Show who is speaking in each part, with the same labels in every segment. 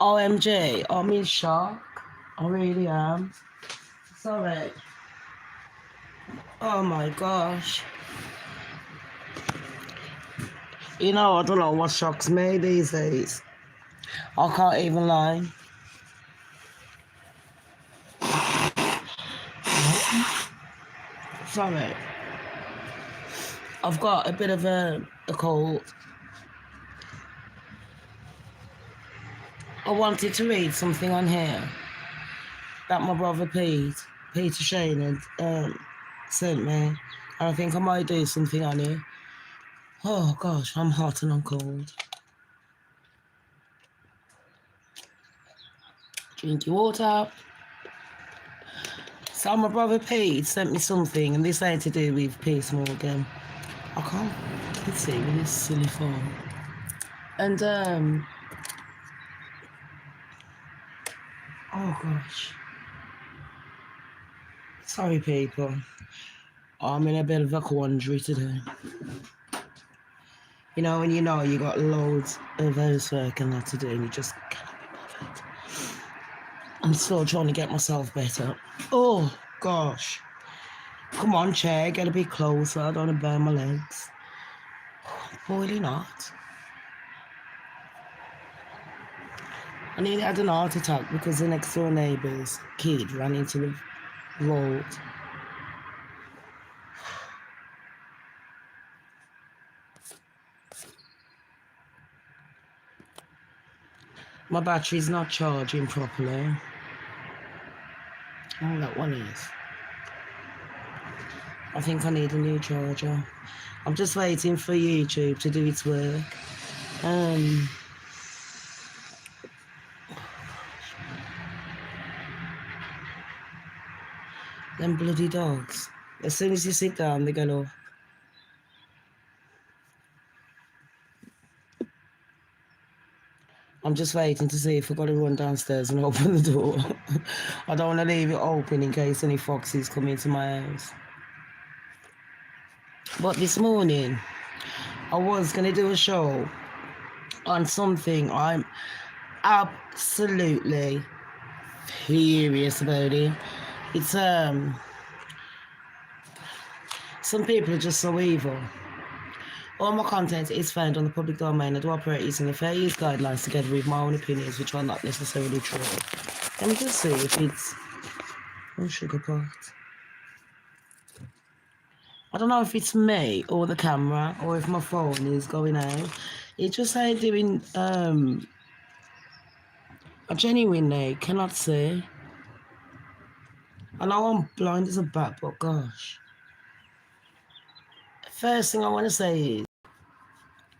Speaker 1: OMG, I'm in shock. I really am. Sorry. Oh my gosh. You know, I don't know what shocks me these days. I can't even lie. Sorry. I've got a bit of a cold. I wanted to read something on here that my brother Peter Shane, had sent me. And I think I might do something on it. Oh gosh, I'm hot and I'm cold. Drink your water. So my brother Pete sent me something, and this ain't to do with Piers Morgan. I can't see with this silly phone. And oh gosh. Sorry people. I'm in a bit of a quandary today. You know, when you know you got loads of housework and that to do and you just cannot be bothered. I'm still trying to get myself better. Oh gosh. Come on, chair, get a bit closer. I don't want to burn my legs. Boiling hot. I nearly had an heart attack because the next door neighbour's kid ran into the road. My battery's not charging properly. Oh, that one is. I think I need a new charger. I'm just waiting for YouTube to do its work. Them bloody dogs. As soon as you sit down, they go off. I'm just waiting to see if I've got to run downstairs and open the door. I don't want to leave it open in case any foxes come into my house. But this morning, I was going to do a show on something I'm absolutely furious about it. It's, some people are just so evil. All my content is found on the public domain. I do operate using the fair use guidelines together with my own opinions, which are not necessarily true. Let me just see if it's... Oh, sugar pot. I don't know if it's me or the camera or if my phone is going out. It just ain't doing... I genuinely cannot see. I know I'm blind as a bat, but gosh. First thing I want to say is,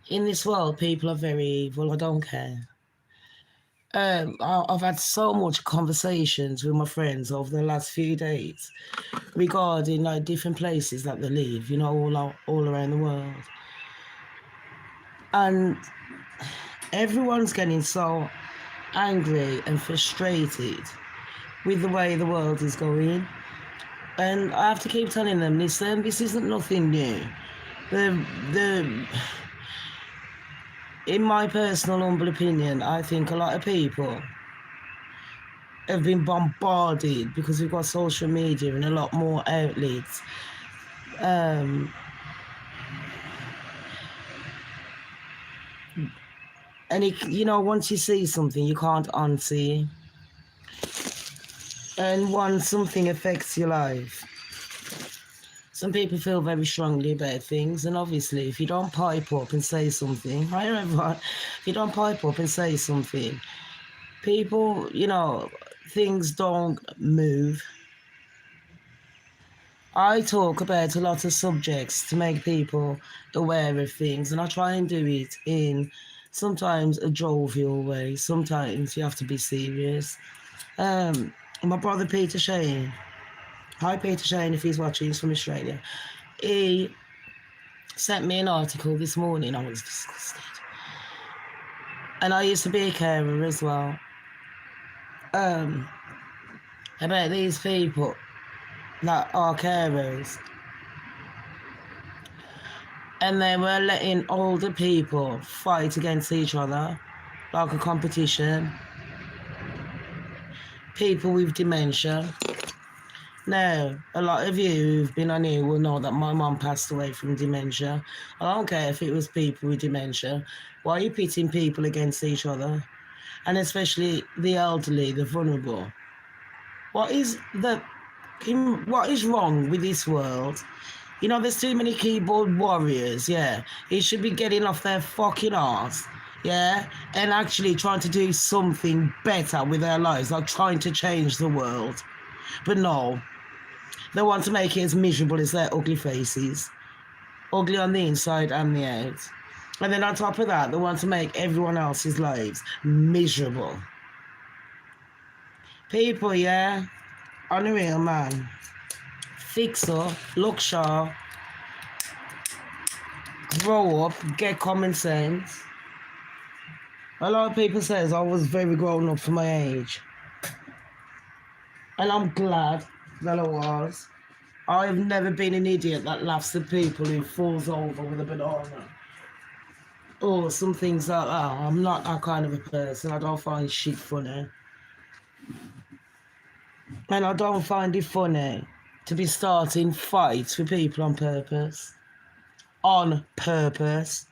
Speaker 1: in this world, people are very evil. I don't care. I've had so much conversations with my friends over the last few days regarding like different places that they live, you know, all around the world. And everyone's getting so angry and frustrated with the way the world is going. And I have to keep telling them, listen, this isn't nothing new. In my personal humble opinion, I think a lot of people have been bombarded because we've got social media and a lot more outlets. And you know, once you see something, you can't unsee. And once something affects your life, some people feel very strongly about things, and obviously if you don't pipe up and say something, right everyone, if you don't pipe up and say something, people, you know, things don't move. I talk about a lot of subjects to make people aware of things, and I try and do it in sometimes a jovial way, sometimes you have to be serious. My brother Peter Shane, hi Peter Shane, if he's watching, he's from Australia. He sent me an article this morning. I was disgusted. And I used to be a carer as well. About these people that are carers. And they were letting older people fight against each other like a competition. people with dementia. Now, a lot of you who've been on here will know that my mum passed away from dementia. I don't care if it was people with dementia. Why are you pitting people against each other? And especially the elderly, the vulnerable. What is wrong with this world? You know, there's too many keyboard warriors, yeah. He should be getting off their fucking arse, yeah, and actually trying to do something better with their lives, like trying to change the world. But no, they want to make it as miserable as their ugly faces. Ugly on the inside and the out. And then on top of that, they want to make everyone else's lives miserable. People, yeah, unreal, man. Fix up, look sharp, grow up, get common sense. A lot of people says I was very grown up for my age. And I'm glad that I was. I've never been an idiot that laughs at people who falls over with a banana. Or some things like that. I'm not that kind of a person. I don't find shit funny. And I don't find it funny to be starting fights with people on purpose. On purpose.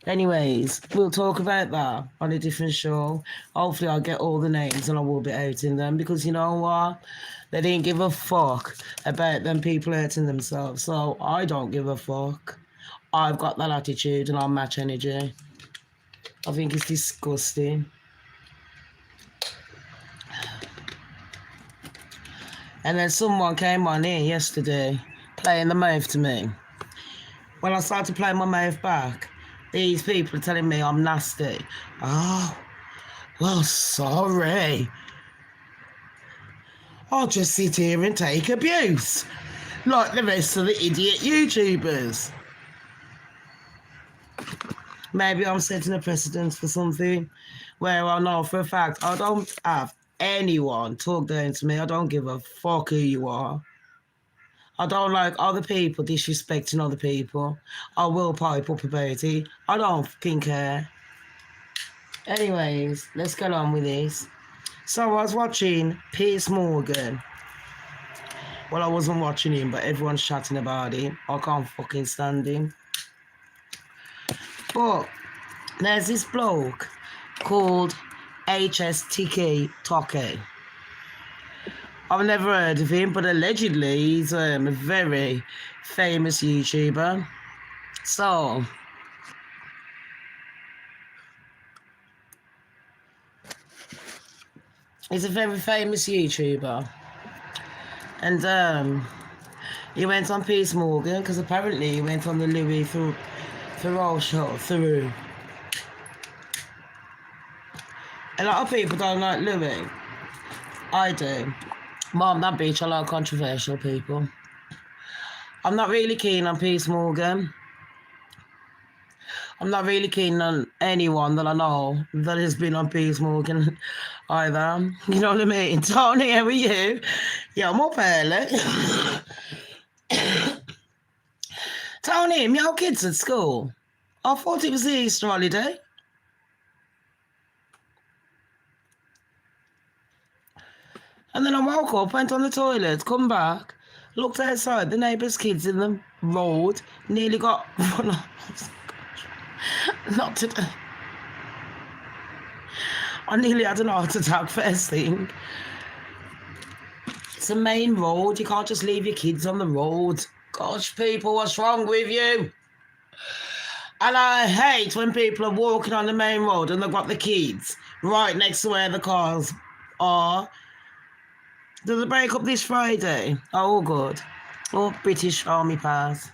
Speaker 1: Anyways, we'll talk about that on a different show. Hopefully I'll get all the names and I will be outing them, because you know what? They didn't give a fuck about them people hurting themselves. So I don't give a fuck. I've got that attitude and I'll match energy. I think it's disgusting. And then someone came on here yesterday playing the mouth to me. When I started playing my mouth back, these people are telling me I'm nasty. Oh, well, sorry. I'll just sit here and take abuse, like the rest of the idiot YouTubers. Maybe I'm setting a precedent for something where I know for a fact I don't have anyone talk down to me. I don't give a fuck who you are. I don't like other people disrespecting other people. I will pipe up about it. I don't fucking care. Anyways, let's get on with this. So I was watching Piers Morgan. Well, I wasn't watching him, but everyone's chatting about him. I can't fucking stand him. But there's this bloke called Tikky Tokky. I've never heard of him, but allegedly he's a very famous YouTuber. So, he's a very famous YouTuber. And he went on Piers Morgan because apparently he went on the Louis Theroux show. Theroux. A lot of people don't like Louis. I do. Mom, that bitch, I like controversial people. I'm not really keen on Piers Morgan. I'm not really keen on anyone that I know that has been on Piers Morgan either. You know what I mean? Tony, how are you? Yeah, I'm up early. Tony, your kids at school? I thought it was the Easter holiday. And then I woke up, went on the toilet, come back, looked outside, the neighbour's kids in the road, nearly got run off. Not today. I nearly had an heart attack first thing. It's a main road, you can't just leave your kids on the road. Gosh, people, what's wrong with you? And I hate when people are walking on the main road and they've got the kids right next to where the cars are. Does it break up this Friday? Oh, good. Oh, British Army Pass.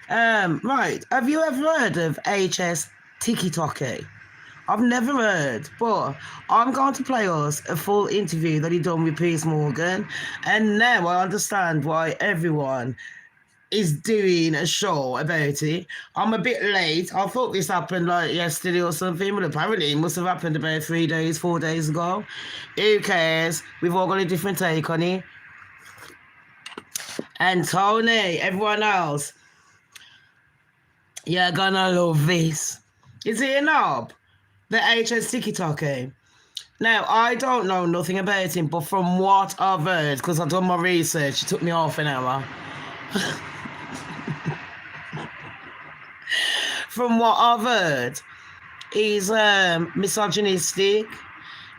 Speaker 1: Right. Have you ever heard of Tikky Tokky? I've never heard, but I'm going to play us a full interview that he done with Piers Morgan, and now I understand why everyone is doing a show about it. I'm a bit late. I thought this happened like yesterday or something, but apparently it must have happened about 4 days ago. Who cares? We've all got a different take on it. And Tony, everyone else, you're gonna love this. Is it a knob? The Tikky Tokky. Now, I don't know nothing about him, but from what I've heard, because I've done my research, it took me half an hour. From what I've heard, he's misogynistic,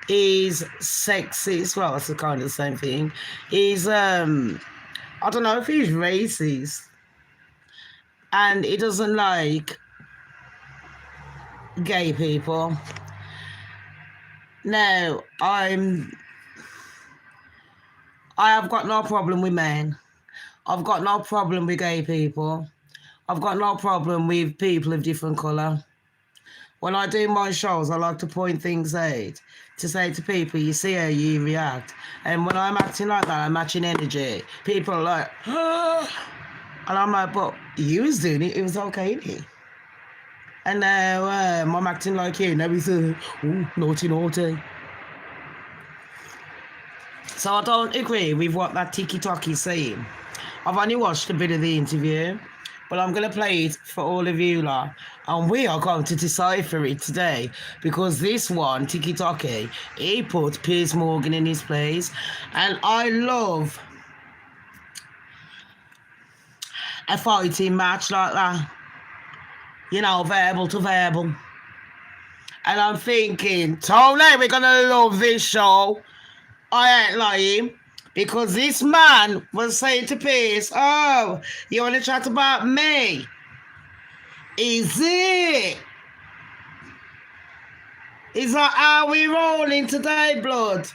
Speaker 1: he's sexist, well, it's the kind of the same thing. He's, I don't know if he's racist, and he doesn't like gay people. Now, I have got no problem with men. I've got no problem with gay people. I've got no problem with people of different colour. When I do my shows, I like to point things out to say to people, you see how you react. And when I'm acting like that, I'm matching energy. People are like, ah. And I'm like, but you was doing it, it was okay, innit? And now I'm acting like you. Now he's naughty, naughty. So I don't agree with what that Tokky's saying. I've only watched a bit of the interview, but I'm going to play it for all of you lot. And we are going to decipher it today, because this one, Tokky, he put Piers Morgan in his place. And I love a fighting match like that. You know, verbal to verbal. And I'm thinking, Tony, we're going to love this show. I ain't lying. Because this man was saying to Piers, oh, you want to chat about me? Is it? He's like, are we rolling today, blood?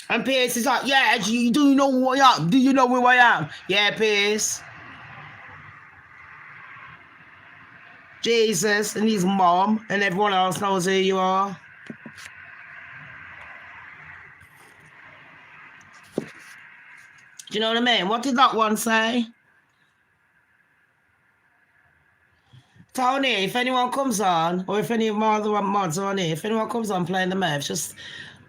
Speaker 1: And Piers is like, yeah, do you know who I am? Do you know who I am? Yeah, Piers. Jesus and his mom and everyone else knows who you are. Do you know what I mean? What did that one say? Tony, if anyone comes on, or if any of my other mods are on here, if anyone comes on playing the maths, just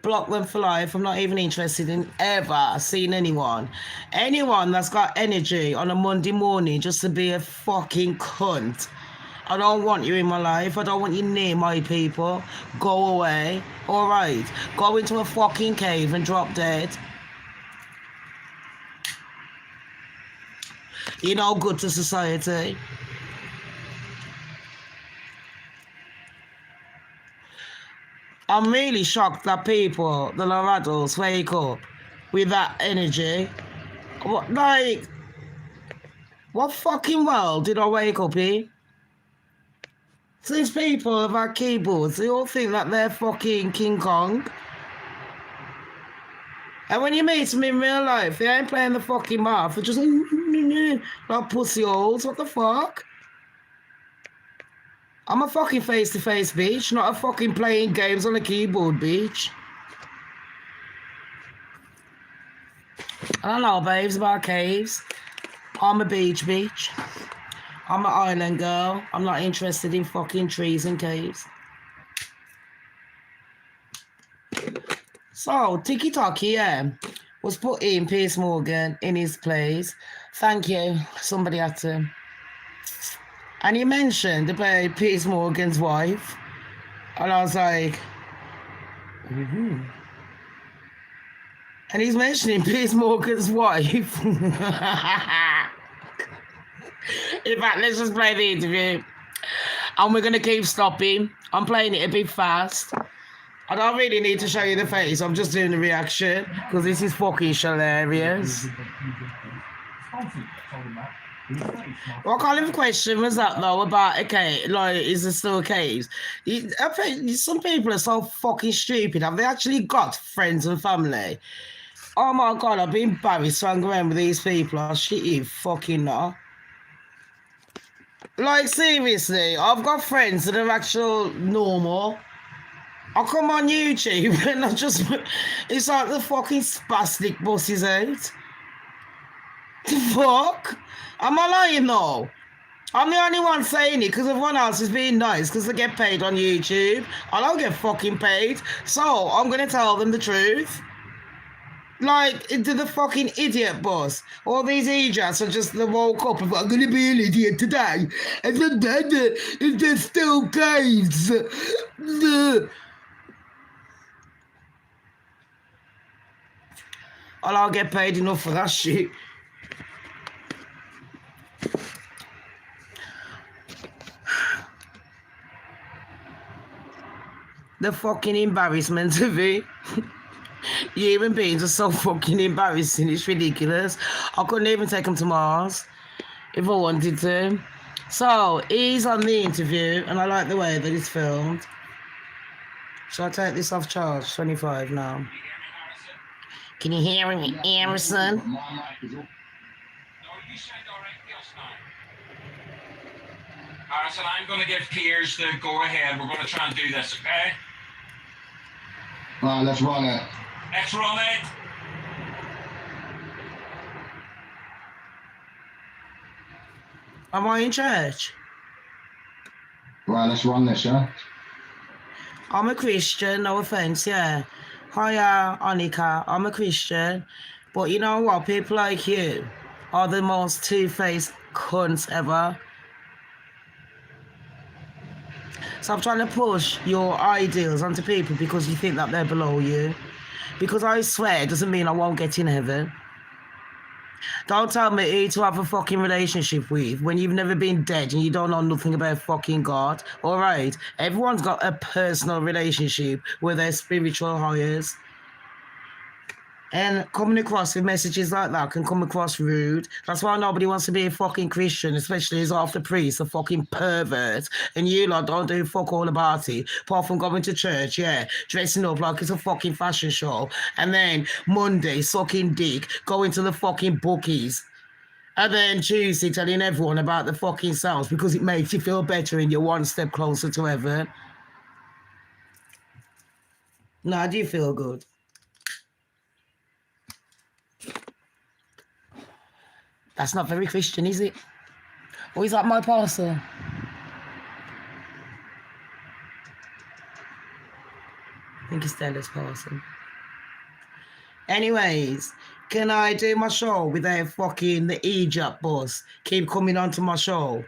Speaker 1: block them for life. I'm not even interested in ever seeing anyone. Anyone that's got energy on a Monday morning just to be a fucking cunt. I don't want you in my life. I don't want you near my people. Go away. All right. Go into a fucking cave and drop dead. You're no good to society. I'm really shocked that people, that are adults, wake up with that energy. What fucking world did I wake up in? These people have had keyboards, they all think that they're fucking King Kong. And when you meet them in real life, they ain't playing the fucking mouth, they're just like pussy holes, what the fuck? I'm a fucking face-to-face bitch, not a fucking playing games on a keyboard bitch. I don't know, babes, about caves. I'm a beach bitch. I'm an island girl. I'm not interested in fucking trees and caves. So, Tokky, was putting Piers Morgan in his place. Thank you. Somebody had to. And he mentioned about Piers Morgan's wife. And I was like, And he's mentioning Piers Morgan's wife. In fact, let's just play the interview. And we're going to keep stopping. I'm playing it a bit fast. I don't really need to show you the face. I'm just doing the reaction. Because this is fucking hilarious. What kind of question was that, though, about a cave? Like, is there still caves? I think some people are so fucking stupid. Have they actually got friends and family? Oh my God, I've been embarrassed hanging around with these people. I shit you fucking not. Like, seriously, I've got friends that are actual normal. I come on YouTube and it's like the fucking spastic buses out. The fuck? Am I lying though? I'm the only one saying it because everyone else is being nice because they get paid on YouTube. I don't get fucking paid, so I'm going to tell them the truth. Like, into the fucking idiot bus. All these idiots are just, they woke up and I'm going to be an idiot today. And then if there's still caves. I'll get paid enough for that shit. The fucking embarrassment of it. Human beings are so fucking embarrassing. It's ridiculous. I couldn't even take him to Mars if I wanted to. So, he's on the interview, and I like the way that it's filmed. Shall I take this off charge? 25 now. Can you hear me, Harrison?
Speaker 2: No, you said directly us now. Harrison, I'm going to give Piers the go-ahead. We're going to try and do this, okay?
Speaker 3: Right, let's run it.
Speaker 2: Let's run it.
Speaker 1: Am I in church?
Speaker 3: Right, let's run this, yeah?
Speaker 1: I'm a Christian, no offence, yeah. Hiya, Annika, I'm a Christian. But you know what? People like you are the most two-faced cunts ever. So I'm trying to push your ideals onto people because you think that they're below you. Because I swear it doesn't mean I won't get in heaven. Don't tell me who to have a fucking relationship with when you've never been dead and you don't know nothing about fucking God. Alright, everyone's got a personal relationship with their spiritual hires. And coming across with messages like that can come across rude. That's why nobody wants to be a fucking Christian, especially as half the priests are fucking perverts. And you lot don't do fuck all about it, apart from going to church, yeah, dressing up like it's a fucking fashion show. And then Monday, sucking dick, going to the fucking bookies. And then Tuesday, telling everyone about the fucking sounds because it makes you feel better and you're one step closer to heaven. Nah, do you feel good? That's not very Christian, is it? Or is that my parcel? I think it's Stella's parcel. Anyways, can I do my show without fucking the Egypt bus keep coming onto my show?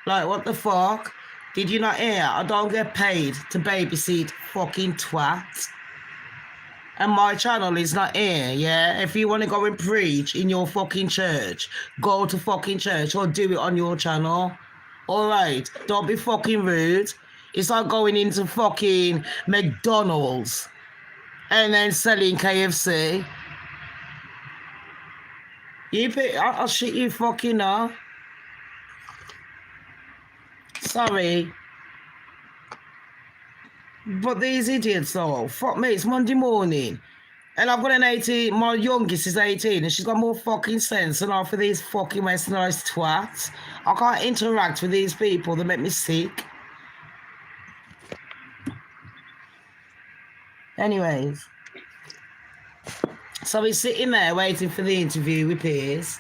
Speaker 1: Like, what the fuck? Did you not hear? I don't get paid to babysit fucking twats. And my channel is not here, yeah? If you want to go and preach in your fucking church, go to fucking church or do it on your channel. Alright, don't be fucking rude. It's like going into fucking McDonald's and then selling KFC. I'll shit you fucking now. Sorry. But these idiots though, fuck me, it's Monday morning. And I've got an 18, my youngest is 18 and she's got more fucking sense than half of these fucking westernized twats. I can't interact with these people that make me sick. Anyways. So he's sitting there waiting for the interview with Piers.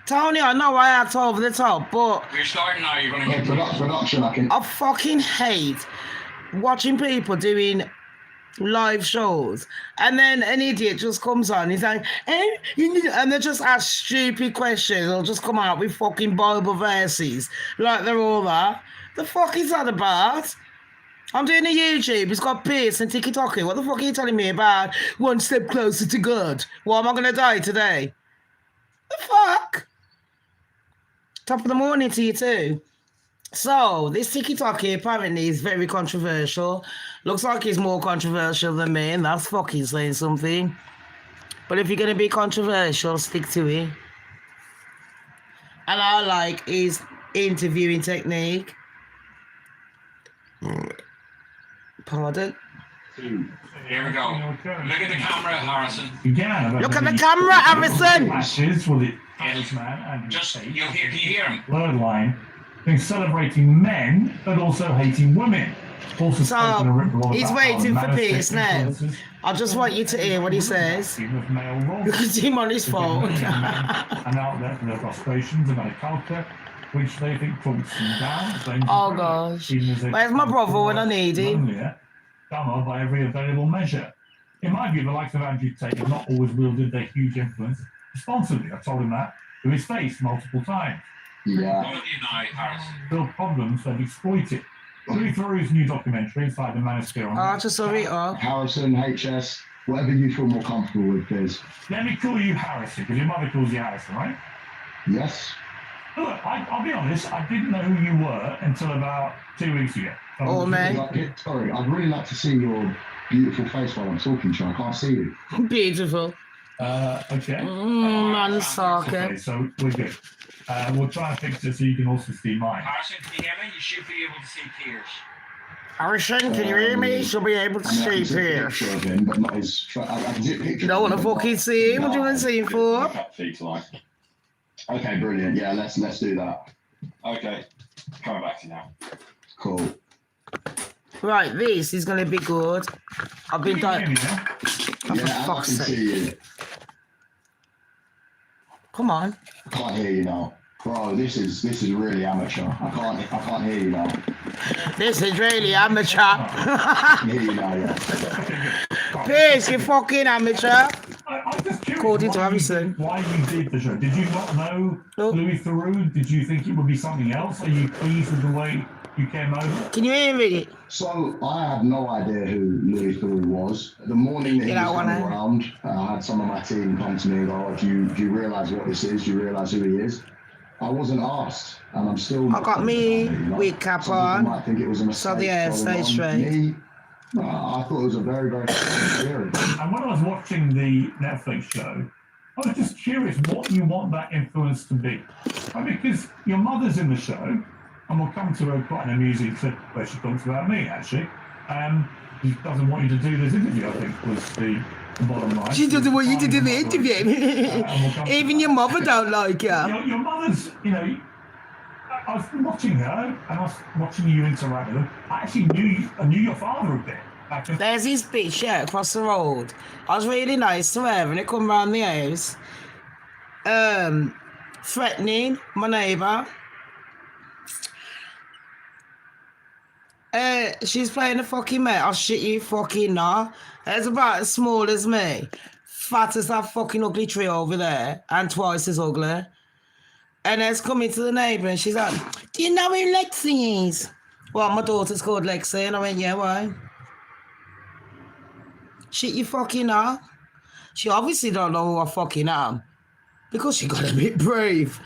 Speaker 1: Tony, I know I act over the top, but...
Speaker 2: We're starting now, you're going to get...
Speaker 3: Production, I can...
Speaker 1: I fucking hate watching people doing live shows and then an idiot just comes on, he's like, and they just ask stupid questions or just come out with fucking Bible verses like they're all that. The fuck is that about? I'm doing a YouTube, it's got Piers and Tikky. What the fuck are you telling me about one step closer to God? Why am I going to die today? The fuck? Top of the morning to you too. So, this Tikky apparently is very controversial. Looks like he's more controversial than me, and that's fucking saying something. But if you're going to be controversial, stick to it. And I like his interviewing technique. Pardon?
Speaker 2: Here we go. Look at the camera, Harrison.
Speaker 1: Look at the camera, Harrison!
Speaker 4: Clashes for the
Speaker 2: Just, can you hear him?
Speaker 4: Word line, being celebrating men, but also hating women. Also
Speaker 1: so, he's waiting for Piers now. I just want you to hear what he says. Look at him on his phone.
Speaker 4: And out there for their frustrations about a culture which they think pulls them down.
Speaker 1: Oh gosh. Where's my brother when I need him?
Speaker 4: Done by every available measure. In my view, the likes of Andrew Tate have not always wielded their huge influence responsibly. I told him that to his face multiple times.
Speaker 3: Yeah.
Speaker 4: Build problems they've exploited. Louis Theroux's new documentary, Inside the Manosphere,
Speaker 1: just saw it up.
Speaker 3: Harrison, HS. Whatever you feel more comfortable with, Piers.
Speaker 4: Let me call you Harrison, because your mother calls you Harrison, right?
Speaker 3: Yes?
Speaker 4: Look, I'll be honest, I didn't know who you were until about 2 weeks ago.
Speaker 1: Oh, man.
Speaker 3: Sorry, I'd really like to see your beautiful face while I'm talking to you. I can't see you.
Speaker 1: Beautiful.
Speaker 4: Okay.
Speaker 1: Man,
Speaker 4: Okay,
Speaker 1: soccer.
Speaker 4: so we're good. We'll try and fix it so you can also see mine.
Speaker 2: Harrison, can you hear me? You should be able to see Piers.
Speaker 1: Harrison, can you hear me? She'll be able to
Speaker 3: I mean, I
Speaker 1: see
Speaker 3: can see a
Speaker 1: Piers.
Speaker 3: picture of him, but not his. I can see a picture.
Speaker 1: You don't want to fucking see him? What do you want to see him for?
Speaker 3: Okay, brilliant. Yeah, let's do that.
Speaker 2: Okay, coming back to you now.
Speaker 3: Cool.
Speaker 1: Right, this is going to be good. I've been
Speaker 4: Can you hear me
Speaker 1: dying.
Speaker 4: now?
Speaker 1: Oh,
Speaker 3: Yeah,
Speaker 1: for
Speaker 3: I
Speaker 1: fuck's
Speaker 3: can
Speaker 1: sake.
Speaker 3: see you.
Speaker 1: Come on.
Speaker 3: I can't hear you now. Bro, this is really amateur. I can't hear you now.
Speaker 1: This is really amateur.
Speaker 3: I can hear you now, yeah.
Speaker 1: Piers, you fucking amateur.
Speaker 4: I'm just curious
Speaker 1: According to
Speaker 4: why you
Speaker 1: Harrison.
Speaker 4: did- why you did the show. Did you not know
Speaker 1: Nope.
Speaker 4: Louis Theroux? Did you think it would be something else? Are you pleased with the way you came over?
Speaker 1: Can you hear me?
Speaker 3: So I had no idea who Louis Theroux was. The morning that he
Speaker 1: You
Speaker 3: was
Speaker 1: don't
Speaker 3: coming
Speaker 1: wanna-
Speaker 3: around, I had some of my team come to me and go, do you realise what this is? Do you realise who he is? I wasn't asked, and I'm still.
Speaker 1: I got me wig cap
Speaker 3: Some
Speaker 1: on,
Speaker 3: people might think it was a mistake.
Speaker 1: so the hair
Speaker 3: going
Speaker 1: stays
Speaker 3: on.
Speaker 1: straight.
Speaker 3: Me, I thought it was a very, very good experience.
Speaker 4: And when I was watching the Netflix show, I was just curious what you want that influence to be. Because your mother's in the show, and we'll come to a quite an amusing clip where she talks about me, actually. She doesn't want you to do this interview, I think, was the bottom line.
Speaker 1: She doesn't want you to do the
Speaker 4: And we'll
Speaker 1: interview.
Speaker 4: come to
Speaker 1: Even
Speaker 4: that.
Speaker 1: your mother don't like you.
Speaker 4: Your mother's, I was watching her and I was watching you interact with her. I actually knew your father a bit. Back in-
Speaker 1: There's this bitch, yeah, across the road. I was really nice to her when it come round the house. Threatening my neighbour. She's playing a fucking mate. I'll shit you fucking not. It's about as small as me. Fat as that fucking ugly tree over there. And twice as ugly. And it's coming to the neighbour and she's like, do you know who Lexi is? Well, my daughter's called Lexi. And I went, yeah, why? Shit you fucking not. She obviously don't know who I fucking am. Because she got a bit brave.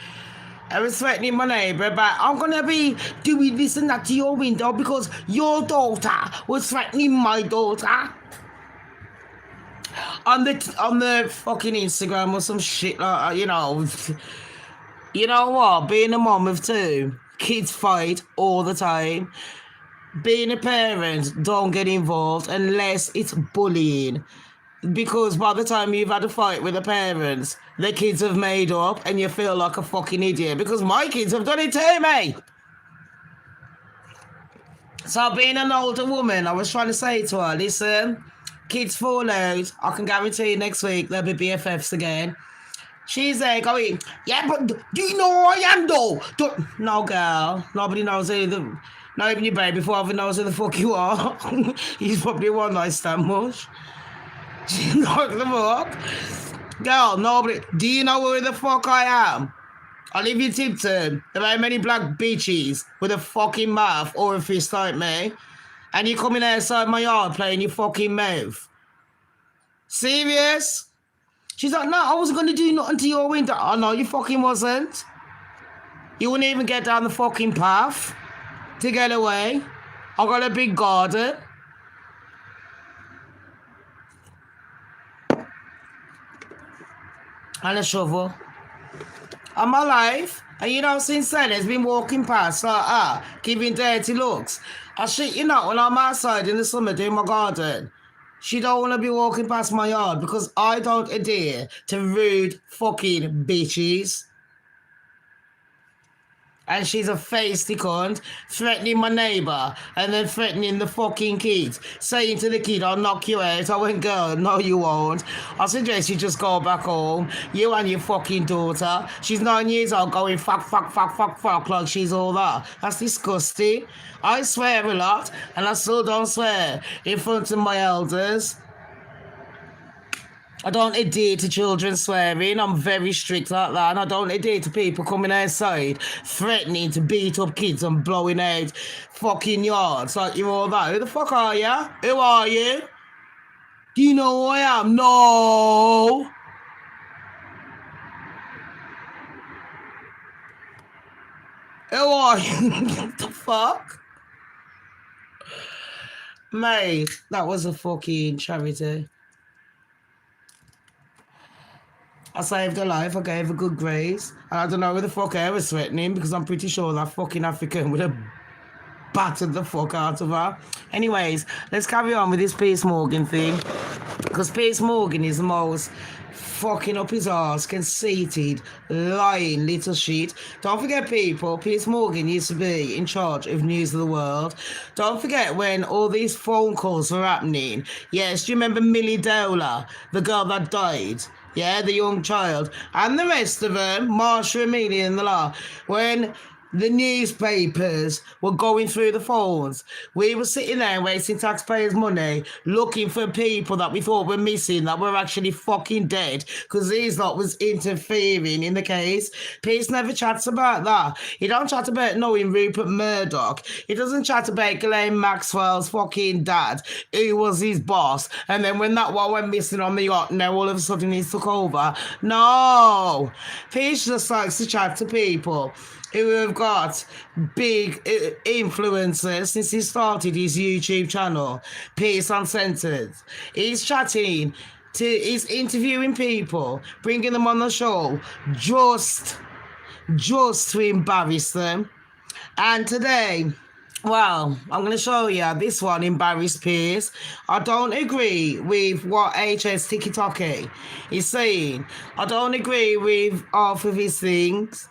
Speaker 1: I was threatening my neighbour about, I'm going to be doing this and that to your window because your daughter was threatening my daughter. On the fucking Instagram or some shit like that, you know. You know what? Being a mom of two, kids fight all the time. Being a parent, don't get involved unless it's bullying. Because by the time you've had a fight with the parents, the kids have made up and you feel like a fucking idiot. Because my kids have done it to me. So being an older woman, I was trying to say to her, listen, kids fall out. I can guarantee you next week they'll be BFFs again. She's there going, yeah, but do you know who I am though? No, girl. Nobody knows who not even your baby father knows who the fuck you are. He's probably one night stand much. What the fuck? Girl, nobody. Do you know who the fuck I am? I'll leave you Tipton. There ain't many black bitches with a fucking mouth or a fist like me. And you coming outside my yard playing your fucking mouth. Serious? She's like, no, I wasn't going to do nothing to your window. Oh, no, you fucking wasn't. You wouldn't even get down the fucking path to get away. I got a big garden. And a shovel. And my life, and you know, since then, has been walking past, like, giving dirty looks. I shit you not, when I'm outside in the summer doing my garden, she don't want to be walking past my yard because I don't adhere to rude fucking bitches. And she's a feisty cunt, threatening my neighbour and then threatening the fucking kids, saying to the kid, I'll knock you out. I went, girl, no you won't. I suggest you just go back home, you and your fucking daughter. She's 9 years old going fuck like she's all that. That's disgusting. I swear a lot and I still don't swear in front of my elders. I don't adhere to children swearing. I'm very strict like that. And I don't adhere to people coming outside threatening to beat up kids and blowing out fucking yards like you're all that. Who the fuck are you? Who are you? Do you know who I am? No. Who are you? What the fuck? Mate, that was a fucking charity. I saved her life. I gave her good grace. And I don't know who the fuck I was threatening because I'm pretty sure that fucking African would have battered the fuck out of her. Anyways, let's carry on with this Piers Morgan thing. Because Piers Morgan is the most fucking up his arse, conceited, lying little shit. Don't forget, people, Piers Morgan used to be in charge of News of the World. Don't forget when all these phone calls were happening. Yes, do you remember Millie Dowler, the girl that died? Yeah, the young child. And the rest of them, Marsha, Amelia and the law. When the newspapers were going through the phones, we were sitting there wasting taxpayers' money looking for people that we thought were missing that were actually fucking dead because these lot was interfering in the case. Piers never chats about that. He don't chat about knowing Rupert Murdoch. He doesn't chat about Ghislaine Maxwell's fucking dad, who was his boss. And then when that one went missing on the yacht, now all of a sudden he took over. No! Piers just likes to chat to people who have got big influencers since he started his YouTube channel, Piers Uncensored. He's chatting he's interviewing people, bringing them on the show just to embarrass them. And today, well, I'm going to show you this one embarrassed Piers. I don't agree with what HS Tikky is saying. I don't agree with half of his things.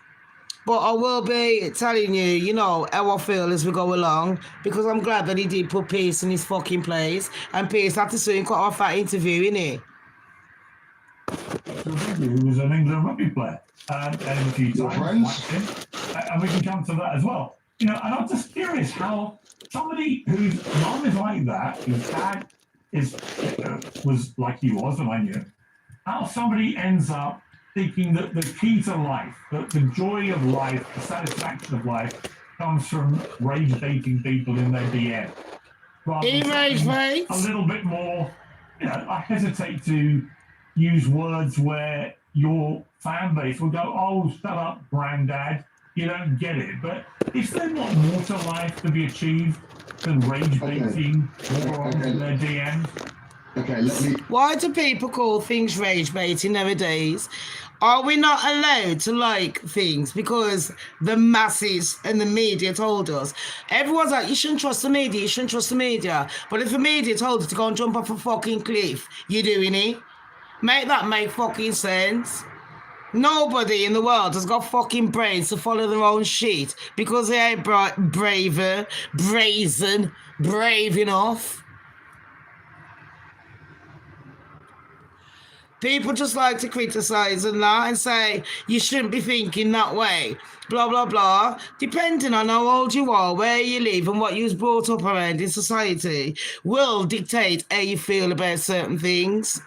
Speaker 1: But I will be telling you, you know, how I feel as we go along, because I'm glad that he did put Piers in his fucking place, and Piers had to soon cut off that interview, innit?
Speaker 4: He was an England rugby player, and a few times, and we can come to that as well. You know, and I'm just curious how somebody whose mum is like that, whose dad was like he was when I knew, how somebody ends up thinking that the key to life, the joy of life, the satisfaction of life comes from rage-baiting people in their DM. A little bit more, you know, I hesitate to use words where your fan base will go, oh, shut up, granddad, you don't get it. But is there not more to life to be achieved than rage-baiting morons in their DMs?
Speaker 3: Okay, let me...
Speaker 1: Why do people call things rage-baiting nowadays? Are we not allowed to like things because the masses and the media told us? Everyone's like, you shouldn't trust the media, you shouldn't trust the media. But if the media told you to go and jump off a fucking cliff, you're doing it. Make that make fucking sense. Nobody in the world has got fucking brains to follow their own shit because they ain't brave enough. People just like to criticise and that and say, you shouldn't be thinking that way, blah, blah, blah. Depending on how old you are, where you live and what you was brought up around in society will dictate how you feel about certain things.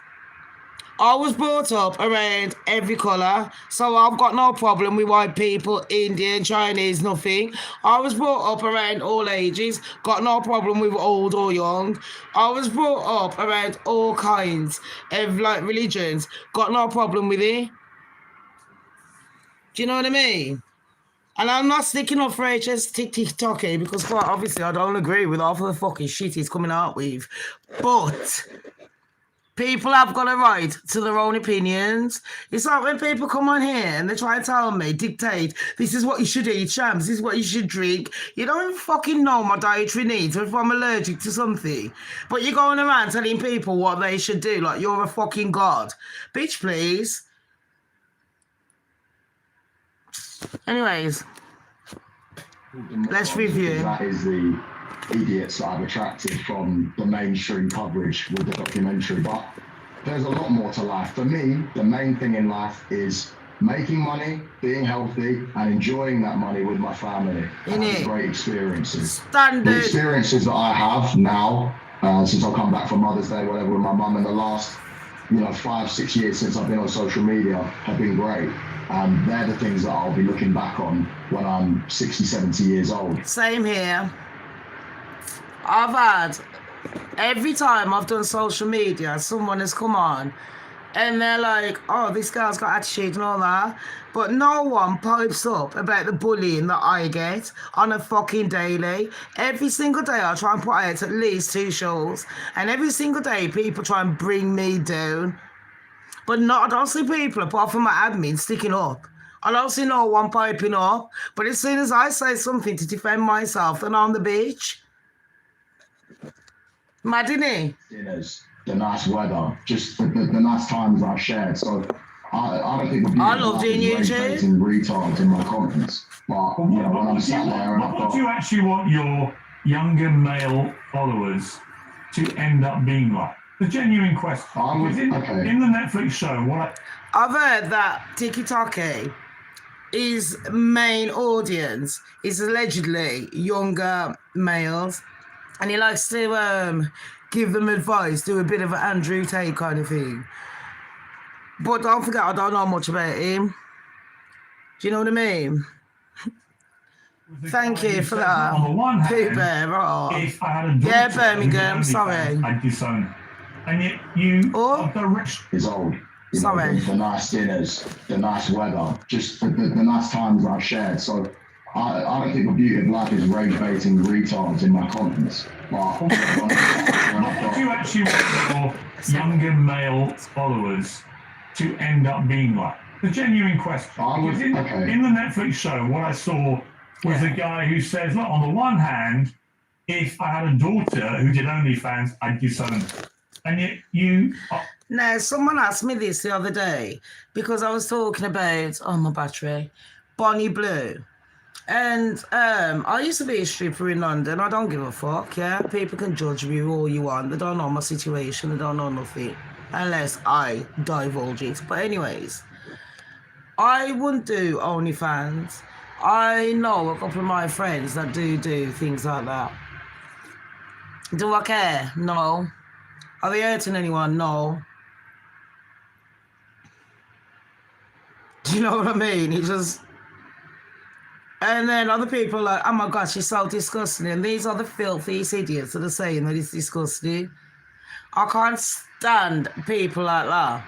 Speaker 1: I was brought up around every colour, so I've got no problem with white people, Indian, Chinese, nothing. I was brought up around all ages, got no problem with old or young. I was brought up around all kinds of like religions, got no problem with it. Do you know what I mean? And I'm not sticking up for HS Tokky because quite obviously I don't agree with half of the fucking shit he's coming out with. But people have got a right to their own opinions. It's like when people come on here and they try and tell me, dictate, this is what you should eat, Shamz, this is what you should drink. You don't even fucking know my dietary needs or if I'm allergic to something. But you're going around telling people what they should do like you're a fucking god. Bitch, please. Anyways, let's review.
Speaker 3: That is the idiots that I've attracted from the mainstream coverage with the documentary, but there's a lot more to life. For me, the main thing in life is making money, being healthy, and enjoying that money with my family. And having great experiences.
Speaker 1: Standard.
Speaker 3: The experiences that I have now, since I've come back from Mother's Day, whatever, with my mum in the last, 5-6 years since I've been on social media have been great. And they're the things that I'll be looking back on when I'm 60, 70 years old.
Speaker 1: Same here. I've had Every time I've done social media, someone has come on and they're like, oh, this girl's got attitude and all that. But no one pipes up about the bullying that I get on a fucking daily. Every single day I try and put out at least 2 shows. And every single day people try and bring me down. But I don't see people, apart from my admin, sticking up. I don't see no one piping up. But as soon as I say something to defend myself, then I'm on the beach. Mad, innit?
Speaker 3: Dinners, the nice weather, just the nice times I've shared. So I don't think
Speaker 1: I love doing YouTube.
Speaker 3: Retards in my comments. But you know, when I'm sat there and
Speaker 4: what do you actually want your younger male followers to end up being like? The genuine question. In the Netflix show,
Speaker 1: I've heard that Tokky, his main audience is allegedly younger males, and he likes to give them advice, do a bit of an Andrew Tate kind of thing. But don't forget, I don't know much about him. Do you know what I mean? Thank you for that.
Speaker 4: On the one hand,
Speaker 1: if
Speaker 4: I had a daughter
Speaker 1: Birmingham, sorry.
Speaker 4: I'd disown. And yet you are the rich.
Speaker 3: It's old. You
Speaker 1: sorry.
Speaker 3: Know, the nice dinners, the nice weather, just the nice times I've shared. So I don't think the beauty of life is rage-baiting retards in my comments. But
Speaker 4: what do you actually want your younger male followers to end up being like? The genuine question. In the Netflix show, what I saw was a guy who says, look, on the one hand, if I had a daughter who did OnlyFans, I'd disown her. And yet you...
Speaker 1: Now, someone asked me this the other day because I was talking about, my battery, Bonnie Blue. And I used to be a stripper in London. I don't give a fuck, yeah? People can judge me all you want. They don't know my situation. They don't know nothing. Unless I divulge it. But anyways, I wouldn't do OnlyFans. I know a couple of my friends that do things like that. Do I care? No. Are they hurting anyone? No. Do you know what I mean? It just... And then other people are like, oh my gosh, it's so disgusting. And these are the filthiest idiots that are saying that it's disgusting. I can't stand people like that.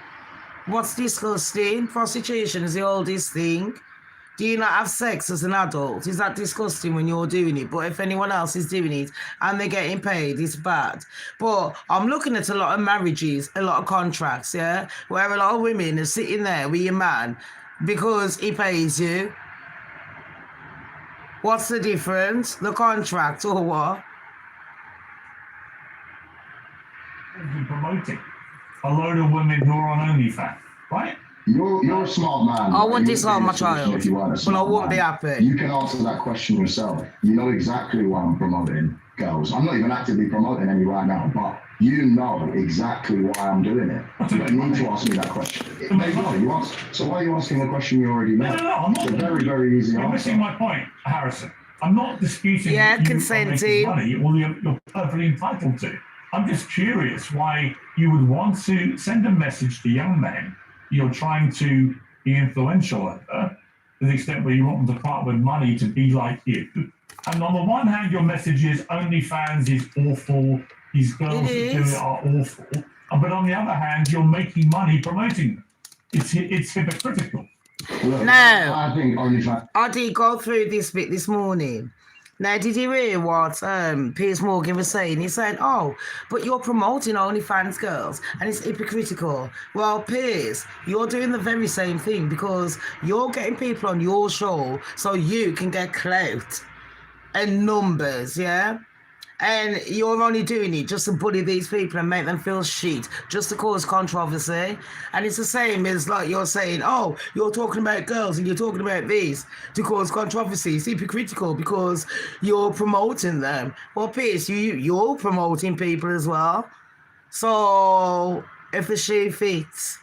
Speaker 1: What's disgusting? Prostitution is the oldest thing. Do you not have sex as an adult? Is that disgusting when you're doing it? But if anyone else is doing it and they're getting paid, it's bad. But I'm looking at a lot of marriages, a lot of contracts, yeah, where a lot of women are sitting there with your man because he pays you. What's the difference? The contract or what?
Speaker 4: Promoting a load of women who are on OnlyFans, right?
Speaker 3: You're a smart man.
Speaker 1: I wouldn't disown my child, but I wouldn't be happy.
Speaker 3: You can answer that question yourself. You know exactly why I'm promoting girls. I'm not even actively promoting any right now, but you know exactly why I'm doing it. You don't need to ask me that question. So why are you asking a question you already know?
Speaker 4: No, I'm not.
Speaker 3: It's a very, very easy answer.
Speaker 4: You're missing my point, Harrison. I'm not disputing
Speaker 1: that you
Speaker 4: consenting. Are making money, or you're perfectly entitled to. I'm just curious why you would want to send a message to young men you're trying to be influential over, to the extent where you want them to part with money to be like you. And on the one hand, your message is OnlyFans is awful, these girls that do it are awful. But on the other hand, you're making money promoting them. It's hypocritical.
Speaker 3: Look,
Speaker 1: no,
Speaker 3: I think OnlyFans.
Speaker 1: I did go through this bit this morning. Now, did you hear what Piers Morgan was saying? He's saying, oh, but you're promoting OnlyFans girls and it's hypocritical. Well, Piers, you're doing the very same thing because you're getting people on your show so you can get clout and numbers, yeah? And you're only doing it just to bully these people and make them feel shit, just to cause controversy. And it's the same as like you're saying, oh, you're talking about girls and you're talking about these to cause controversy. It's hypocritical because you're promoting them. Well, Piers, you're promoting people as well. So if the shoe fits.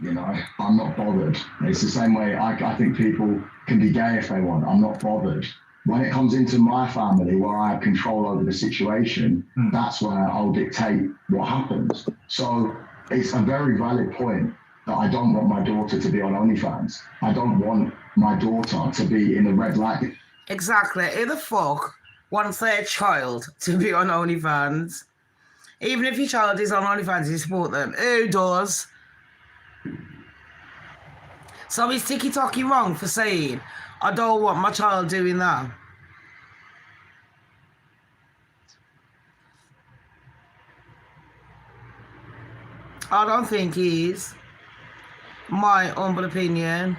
Speaker 3: You know, I'm not bothered. It's the same way I think people can be gay if they want. I'm not bothered. When it comes into my family where I have control over the situation, that's where I'll dictate what happens. So it's a very valid point that I don't want my daughter to be on OnlyFans. I don't want my daughter to be in the red light.
Speaker 1: Exactly. Who the fuck wants their child to be on OnlyFans. Even if your child is on OnlyFans, you support them. Who does? So is Tokky wrong for saying, I don't want my child doing that? I don't think he is. My humble opinion.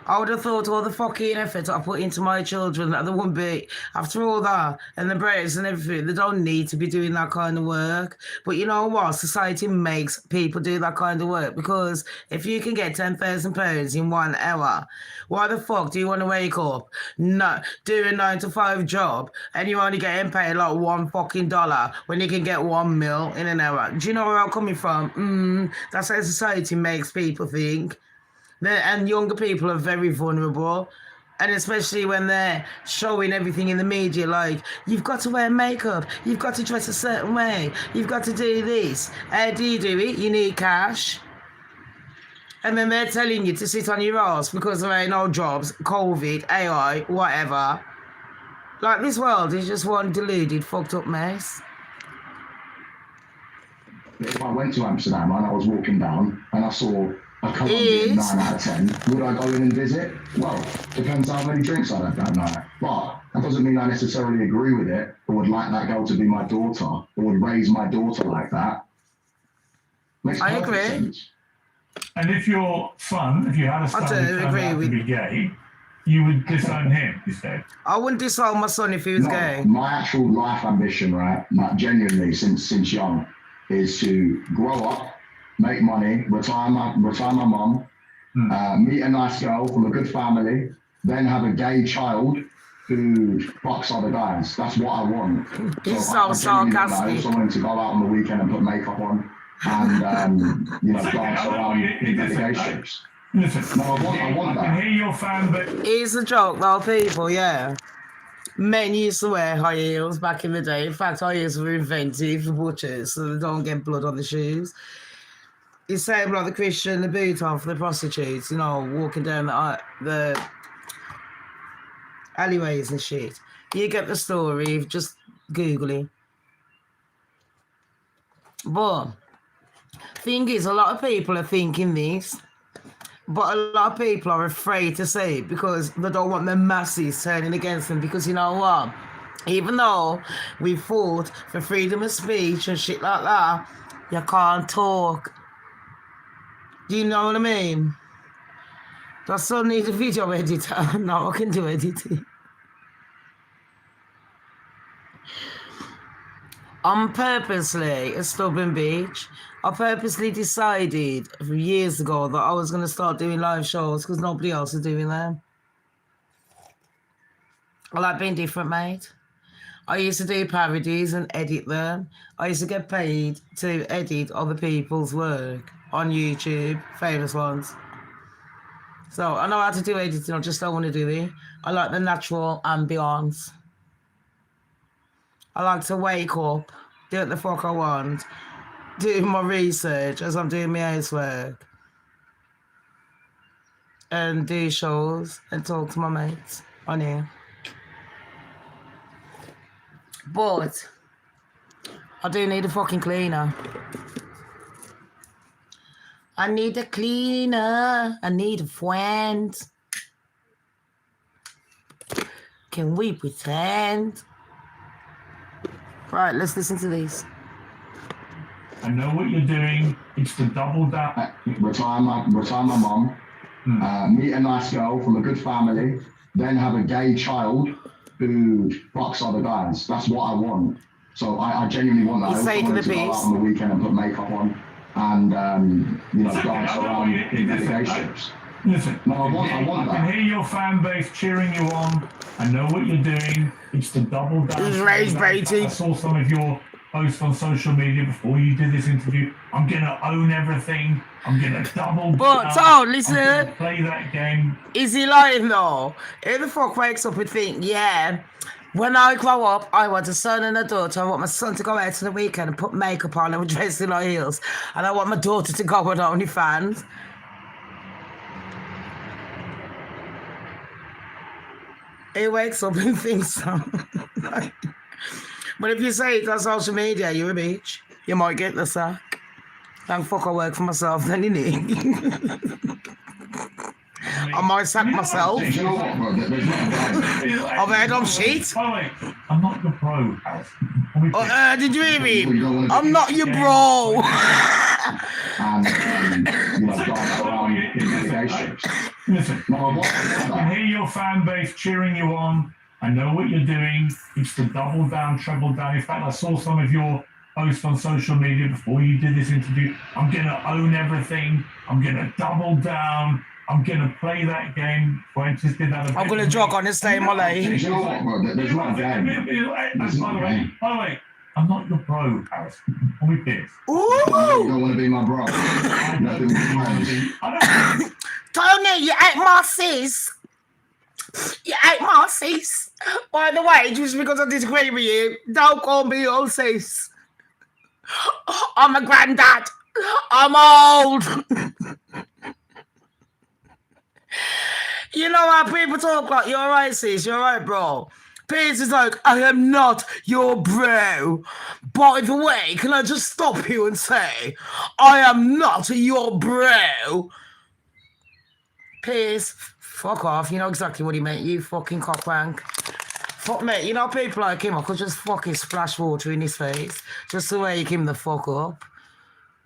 Speaker 1: I would have thought all the fucking effort I put into my children that they wouldn't be, after all that, and the breaks and everything, they don't need to be doing that kind of work. But you know what? Society makes people do that kind of work, because if you can get £10,000 in 1 hour, why the fuck do you want to wake up, no, do a 9 to 5 job, and you're only getting paid like $1 fucking when you can get 1 mil in an hour? Do you know where I'm coming from? That's how society makes people think. And younger people are very vulnerable, and especially when they're showing everything in the media, like, you've got to wear makeup, you've got to dress a certain way, you've got to do this. How do you do it? You need cash. And then they're telling you to sit on your ass because there ain't no jobs, COVID, AI, whatever. Like, this world is just one deluded, fucked up mess.
Speaker 3: If I went to Amsterdam and I was walking down and I saw a Colombian 9 out of 10, would I go in and visit? Well, depends how many drinks I had that night. But that doesn't mean I necessarily agree with it, or would like that girl to be my daughter, or would raise my daughter like that. Makes
Speaker 1: I
Speaker 3: perfect
Speaker 1: agree.
Speaker 3: sense.
Speaker 4: And if your son, if you had a son who turned out to be gay, you would disown him, you said?
Speaker 1: I wouldn't disown my son if he was gay.
Speaker 3: My actual life ambition, right, like genuinely since young, is to grow up, make money, retire my mum, meet a nice girl from a good family, then have a gay child who fucks other guys. That's what I want.
Speaker 1: He's so sarcastic.
Speaker 3: I also want him to go out on the weekend and put makeup on and, dance around in delegations.
Speaker 4: Listen,
Speaker 3: No, I want
Speaker 4: I
Speaker 3: that.
Speaker 4: can hear your fan, but
Speaker 1: It's a joke though, people, yeah. Men used to wear high heels back in the day. In fact, high heels were invented for butchers so they don't get blood on the shoes. It's same like the Christian, the boot on for the prostitutes, walking down the alleyways and shit. You get the story, just Google it. But thing is, a lot of people are thinking this, but a lot of people are afraid to say it because they don't want the masses turning against them. Because you know what? Even though we fought for freedom of speech and shit like that, you can't talk. Do you know what I mean? Do I still need a video editor? No, I can do editing. I'm purposely a stubborn bitch. I purposely decided years ago that I was going to start doing live shows because nobody else is doing them. I like being different, mate. I used to do parodies and edit them. I used to get paid to edit other people's work on YouTube, famous ones. So I know how to do editing, I just don't want to do it. I like the natural ambience. I like to wake up, do what the fuck I want, do my research as I'm doing my housework, and do shows and talk to my mates on here. But I do need a fucking cleaner. I need a cleaner. I need a friend. Can we pretend? Right, let's listen to this.
Speaker 4: I know what you're doing. It's to double down.
Speaker 3: Retire my mum, meet a nice girl from a good family, then have a gay child who fucks other guys. That's what I want. So I genuinely want that.
Speaker 1: He's
Speaker 3: I also want to go out on the weekend and put makeup on and dance around in delegations.
Speaker 4: Listen,
Speaker 3: No, I want
Speaker 4: I
Speaker 3: that.
Speaker 4: can hear your fan base cheering you on. I know what you're doing. It's to double down.
Speaker 1: It's rage baiting.
Speaker 4: I saw some of your posts on social media before you did this interview. I'm gonna own everything. I'm gonna double
Speaker 1: But,
Speaker 4: down.
Speaker 1: Tom, listen.
Speaker 4: I'm gonna play that game.
Speaker 1: Is he lying though? Who the fuck wakes up and think, yeah, when I grow up, I want a son and a daughter. I want my son to go out to the weekend and put makeup on and dress in high heels. And I want my daughter to go on OnlyFans. He wakes up and thinks so. But if you say it on social media, you're a bitch. You might get the sack. Thank fuck I work for myself then, innit? I might sack myself.
Speaker 3: You know what, bro? There's not
Speaker 1: I've heard I'm shit.
Speaker 4: By the way, I'm not your bro, Harris.
Speaker 1: Did you hear me? I'm not your bro.
Speaker 3: and dance around in relationships.
Speaker 4: Listen,
Speaker 3: No,
Speaker 4: I can hear your fan base cheering you on. I know what you're doing. It's the double down, treble down. In fact, I saw some of your posts on social media before you did this interview. I'm going to own everything. I'm going to double down. I'm going to play that game. Fuentes did that.
Speaker 1: I'm going to jog on and stay in my lane.
Speaker 3: You know what, bro? There's not a game.
Speaker 4: By the way, I'm not your bro, Harris. I'm with Piers.
Speaker 3: You
Speaker 1: Ooh!
Speaker 3: don't want to be my bro. Nothing with friends.
Speaker 1: Tony, you ate my sis. You ate my sis. By the way, just because I disagree with you, don't call me your sis. I'm a granddad. I'm old. You know how people talk like, you're right, sis, you're right, bro. Piers is like, I am not your bro. By the way, can I just stop you and say, I am not your bro? Piers, fuck off. You know exactly what he meant, you fucking cockwank. Fuck me, you know people like him, I could just fucking splash water in his face just to wake him the fuck up.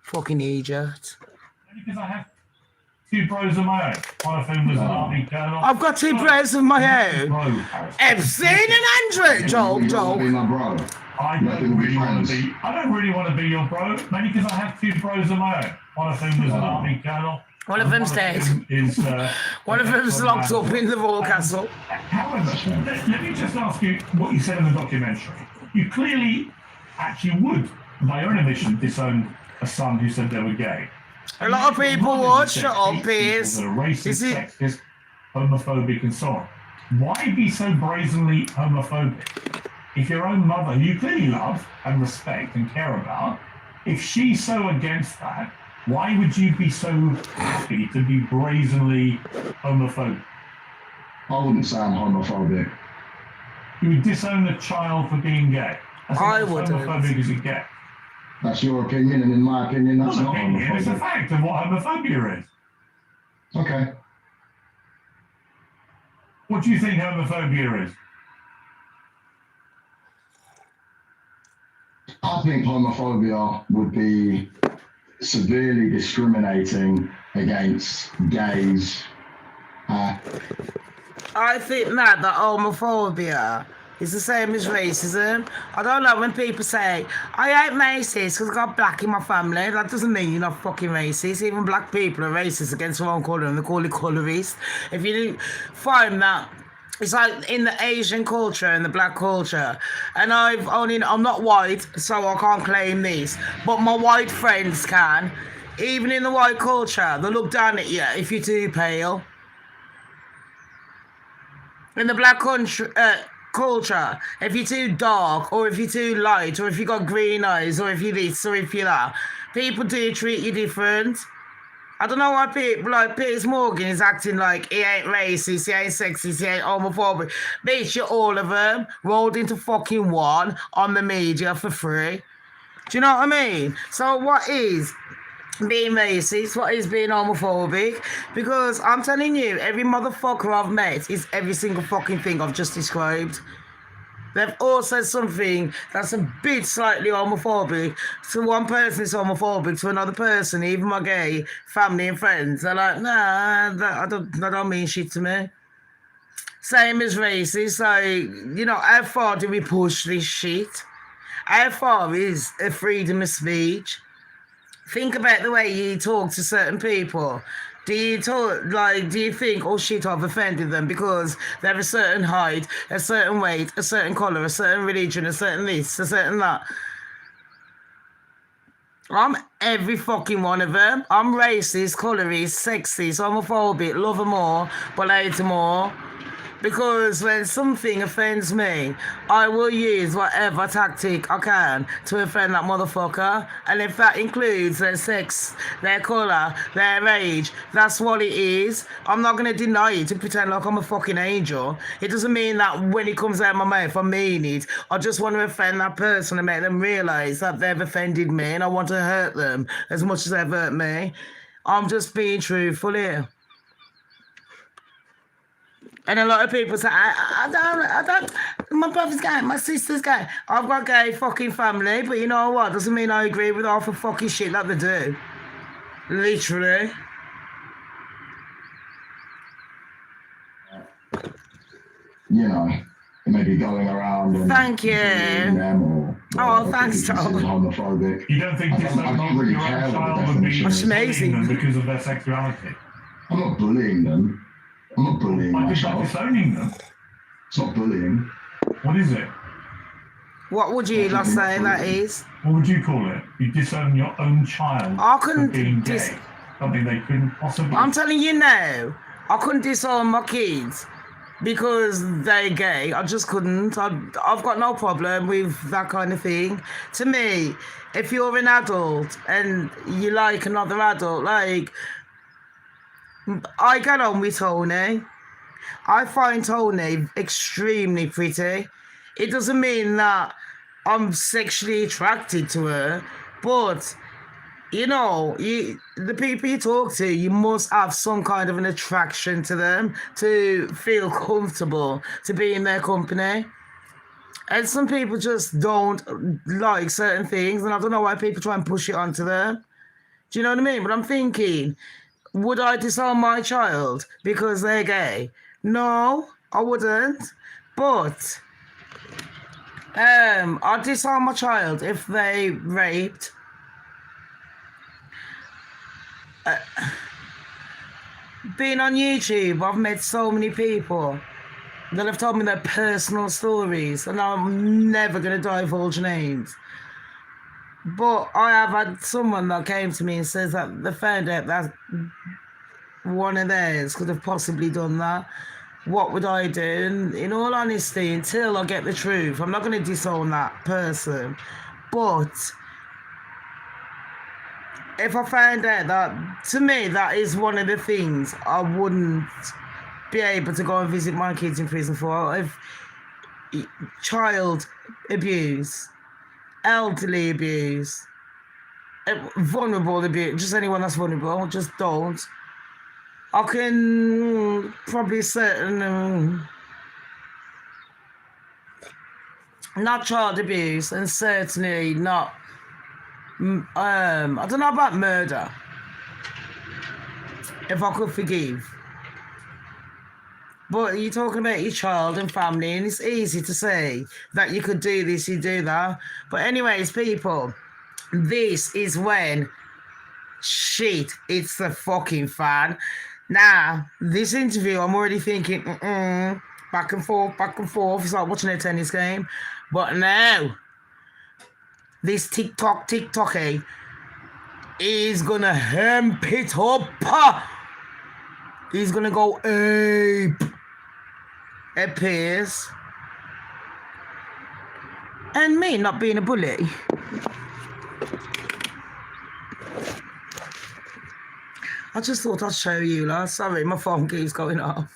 Speaker 1: Fucking idiot.
Speaker 4: Because I have two bros of my own. One of whom was an army colonel.
Speaker 1: I've got two bros of my own.
Speaker 4: Bro, Harris.
Speaker 1: Epstein and Andrew. Joel.
Speaker 3: You don't want to be my bro.
Speaker 4: I
Speaker 3: Nothing with friends.
Speaker 4: don't really want to be your bro, mainly because I have two bros of my own. One of whom was an army colonel.
Speaker 1: One of them's dead. One of them's locked up in the Royal Castle.
Speaker 4: However, let me just ask you what you said in the documentary. You clearly actually would, by your own admission, disown a son who said they were gay.
Speaker 1: A lot of people would. Shut up, Piers.
Speaker 4: That are racist,
Speaker 1: Is it-
Speaker 4: sexist, homophobic, and so on. Why be so brazenly homophobic? If your own mother, who you clearly love and respect and care about, if she's so against that, why would you be so happy to be brazenly homophobic?
Speaker 3: I wouldn't say I'm homophobic.
Speaker 4: You would disown a child for being gay. That's
Speaker 1: I
Speaker 4: as
Speaker 1: wouldn't.
Speaker 4: homophobic as it gets.
Speaker 3: That's your opinion, and in my opinion, that's
Speaker 4: Not
Speaker 3: not
Speaker 4: an opinion, it's a
Speaker 3: homophobic.
Speaker 4: fact of what homophobia is.
Speaker 3: Okay.
Speaker 4: What do you think homophobia is?
Speaker 3: I think homophobia would be severely discriminating against gays.
Speaker 1: I think that homophobia is the same as racism. I don't like when people say, I ain't racist because I got black in my family. That doesn't mean you're not fucking racist. Even black people are racist against their own colour and they call it colourist. If you find that, it's like in the Asian culture and the black culture. And I'm not white, so I can't claim this. But my white friends can. Even in the white culture, they look down at you if you're too pale. In the black culture, if you're too dark, or if you're too light, or if you got green eyes, or if you're this, or if you're that, people do treat you different. I don't know why people like Piers Morgan is acting like he ain't racist, he ain't sexist, he ain't homophobic. Bitch, you're all of them rolled into fucking one on the media for free. Do you know what I mean? So what is being racist? What is being homophobic? Because I'm telling you, every motherfucker I've met is every single fucking thing I've just described. They've all said something that's a bit slightly homophobic. To one person it's homophobic, to another person, even my gay family and friends, they're like, nah, that don't mean shit to me. Same as racist, like, you know, how far do we push this shit? How far is a freedom of speech? Think about the way you talk to certain people. Do you think, oh shit, I've offended them because they're a certain height, a certain weight, a certain colour, a certain religion, a certain this, a certain that? I'm every fucking one of them. I'm racist, colourist, sexist, homophobic, love them all, but hate them all. Because when something offends me, I will use whatever tactic I can to offend that motherfucker. And if that includes their sex, their colour, their age, that's what it is. I'm not going to deny it to pretend like I'm a fucking angel. It doesn't mean that when it comes out of my mouth, I mean it. I just want to offend that person and make them realise that they've offended me and I want to hurt them as much as they've hurt me. I'm just being truthful here. And a lot of people say, I don't, my brother's gay, my sister's gay. I've got gay fucking family, but you know what? Doesn't mean I agree with half the fucking shit that they do. Literally.
Speaker 3: You know, maybe going around and
Speaker 1: Thank you.
Speaker 3: them
Speaker 1: Oh, thanks, Tom.
Speaker 3: Homophobic.
Speaker 4: You don't think
Speaker 3: I don't really
Speaker 4: your
Speaker 3: care
Speaker 4: own
Speaker 3: what the
Speaker 4: child would be
Speaker 3: definition is.
Speaker 1: That's amazing.
Speaker 4: bullying them because of their sexuality?
Speaker 3: I'm not bullying them. I'm not bullying
Speaker 4: Why is that
Speaker 3: myself.
Speaker 4: disowning them?
Speaker 3: It's not bullying.
Speaker 4: What is it?
Speaker 1: What would you lot say that is?
Speaker 4: What would you call it? You disown your own child
Speaker 1: I
Speaker 4: for
Speaker 1: couldn't
Speaker 4: being gay. Something they couldn't possibly...
Speaker 1: I'm telling you now, I couldn't disown my kids because they're gay. I just couldn't. I've got no problem with that kind of thing. To me, if you're an adult and you like another adult, like, I get on with Tony. I find Tony extremely pretty. It doesn't mean that I'm sexually attracted to her, but you know, the people you talk to, you must have some kind of an attraction to them to feel comfortable to be in their company. And some people just don't like certain things, and I don't know why people try and push it onto them. Do you know what I mean? But I'm thinking, would I disown my child because they're gay? No, I wouldn't. But I'd disown my child if they raped. Being on YouTube, I've met so many people that have told me their personal stories, and I'm never going to divulge names. But I have had someone that came to me and says that they found out that one of theirs could have possibly done that. What would I do? And in all honesty, until I get the truth, I'm not going to disown that person. But if I find out that, to me, that is one of the things I wouldn't be able to go and visit my kids in prison for. If child abuse, elderly abuse, vulnerable abuse, just anyone that's vulnerable, just don't. I can probably certain not child abuse, and certainly not I don't know about murder, if I could forgive. But you're talking about your child and family, and it's easy to say that you could do this, you do that. But anyways, people, this is when shit hits the fucking fan. Now, this interview, I'm already thinking, back and forth. It's like watching a tennis game. But now, this Tokky is gonna hemp it up. He's gonna go ape at Piers. And me not being a bully. I just thought I'd show you, lad. Sorry, my phone keeps going off.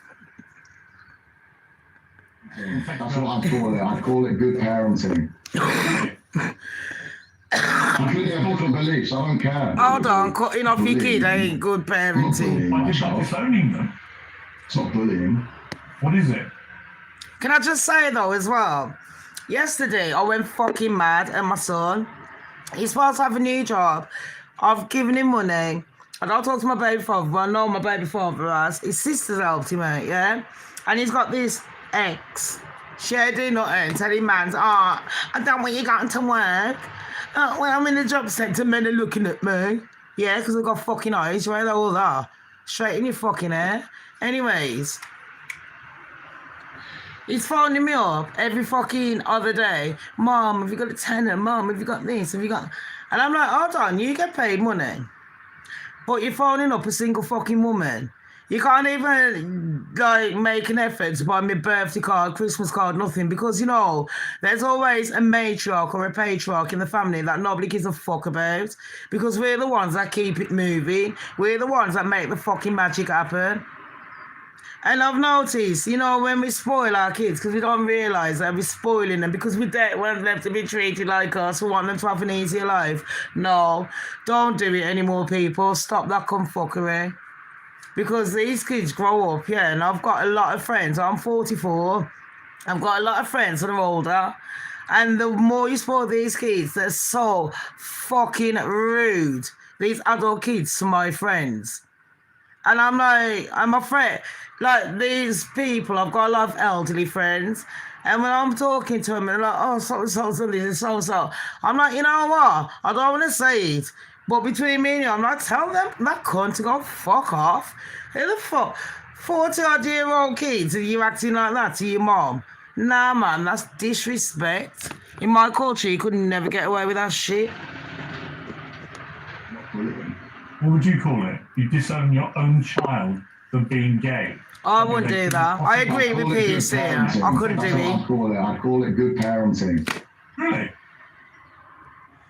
Speaker 3: That's what I'd call it. I'd call it good parenting. I could have different beliefs. I don't care.
Speaker 1: Hold on, cutting off your kid ain't good parenting.
Speaker 4: Why is that disowning them?
Speaker 3: It's not bullying.
Speaker 4: What is it?
Speaker 1: Can I just say though as well, yesterday I went fucking mad at my son. He's supposed to have a new job. I've given him money. I don't talk to my baby father, but I know my baby father has. His sister's helped him out, yeah? And he's got this ex. She ain't doing nothing. Telling man, I don't want you going to work. Well, I'm in the job centre, men are looking at me. Yeah, because I've got fucking eyes, right? All that. Straight in your fucking hair. Anyways, he's phoning me up every fucking other day. Mom, have you got a tenner? Mom, have you got this? Have you got... And I'm like, hold on, you get paid money. But you're phoning up a single fucking woman. You can't even like make an effort to buy me birthday card, Christmas card, nothing, because you know there's always a matriarch or a patriarch in the family that nobody gives a fuck about, because we're the ones that keep it moving. We're the ones that make the fucking magic happen. And I've noticed, you know, when we spoil our kids, because we don't realise that we're spoiling them, because we don't want them to be treated like us, we want them to have an easier life. No, don't do it anymore, people. Stop that fuckery. Because these kids grow up, yeah, and I've got a lot of friends. I'm 44. I've got a lot of friends that are older. And the more you spoil these kids, they're so fucking rude. These adult kids to my friends. And I'm like, I'm afraid, like these people, I've got a lot of elderly friends. And when I'm talking to them, they're like, oh, so, this is so. I'm like, you know what? I don't want to say it. But between me and you, I'm not telling them that cunt to go fuck off. Who the fuck? 40-odd-year-old kids and you acting like that to your mom? Nah, man, that's disrespect. In my culture, you could never get away with that shit.
Speaker 4: What would you call it? You disown your own child for being gay.
Speaker 1: I wouldn't do that. I agree with Piers here. I couldn't do it.
Speaker 3: I'd call it good parenting.
Speaker 4: Really?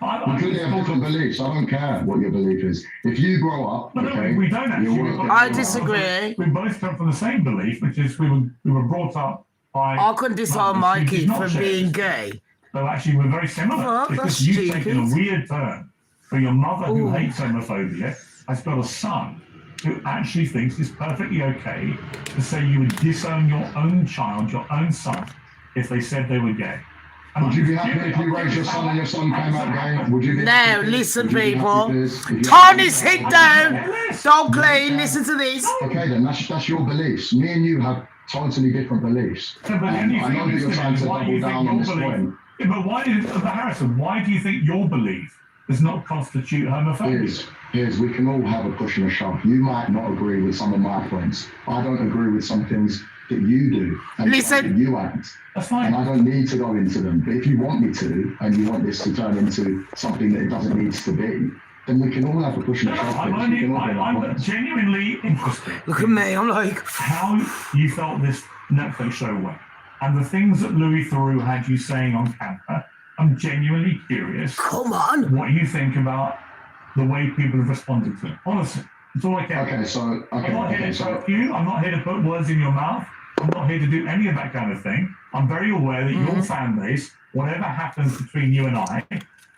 Speaker 3: We could have different beliefs. I don't care what your belief is. If you grow up,
Speaker 4: but
Speaker 3: okay,
Speaker 4: we don't actually.
Speaker 1: I disagree.
Speaker 4: We both come from the same belief, which is we were brought up by.
Speaker 1: I couldn't disown my kid for being gay.
Speaker 4: So actually, we're very similar.
Speaker 1: Well,
Speaker 4: because you've taken a weird turn. For your mother who hates homophobia has got a son who actually thinks it's perfectly okay to say you would disown your own child, your own son, if they said they were gay.
Speaker 3: Would you be happy if you raised your son and your son came out gay? Would you be
Speaker 1: No, listen, people. Tony, sit down. Don't clean. Listen to this.
Speaker 3: Okay, then that's your beliefs. Me and you have totally different beliefs.
Speaker 4: Yeah, but
Speaker 3: I know that you're trying to double down on this point.
Speaker 4: Yeah, but Harrison, why do you think your belief does not constitute homophobia?
Speaker 3: Piers, we can all have a push and a shove. You might not agree with some of my points. I don't agree with some things that you do and
Speaker 1: listen,
Speaker 3: you act.
Speaker 4: That's fine.
Speaker 3: And I don't need to go into them. But if you want me to, and you want this to turn into something that it doesn't need to be, then we can all have a push and a shove.
Speaker 4: I'm genuinely interested.
Speaker 1: Look at me, I'm like...
Speaker 4: How you felt this Netflix show went. And the things that Louis Theroux had you saying on camera, I'm genuinely curious.
Speaker 1: Come on.
Speaker 4: What you think about the way people have responded to it. Honestly, it's all I care.
Speaker 3: Okay, so...
Speaker 4: I'm not here to choke you. I'm not here to put words in your mouth. I'm not here to do any of that kind of thing. I'm very aware that your fan base, whatever happens between you and I,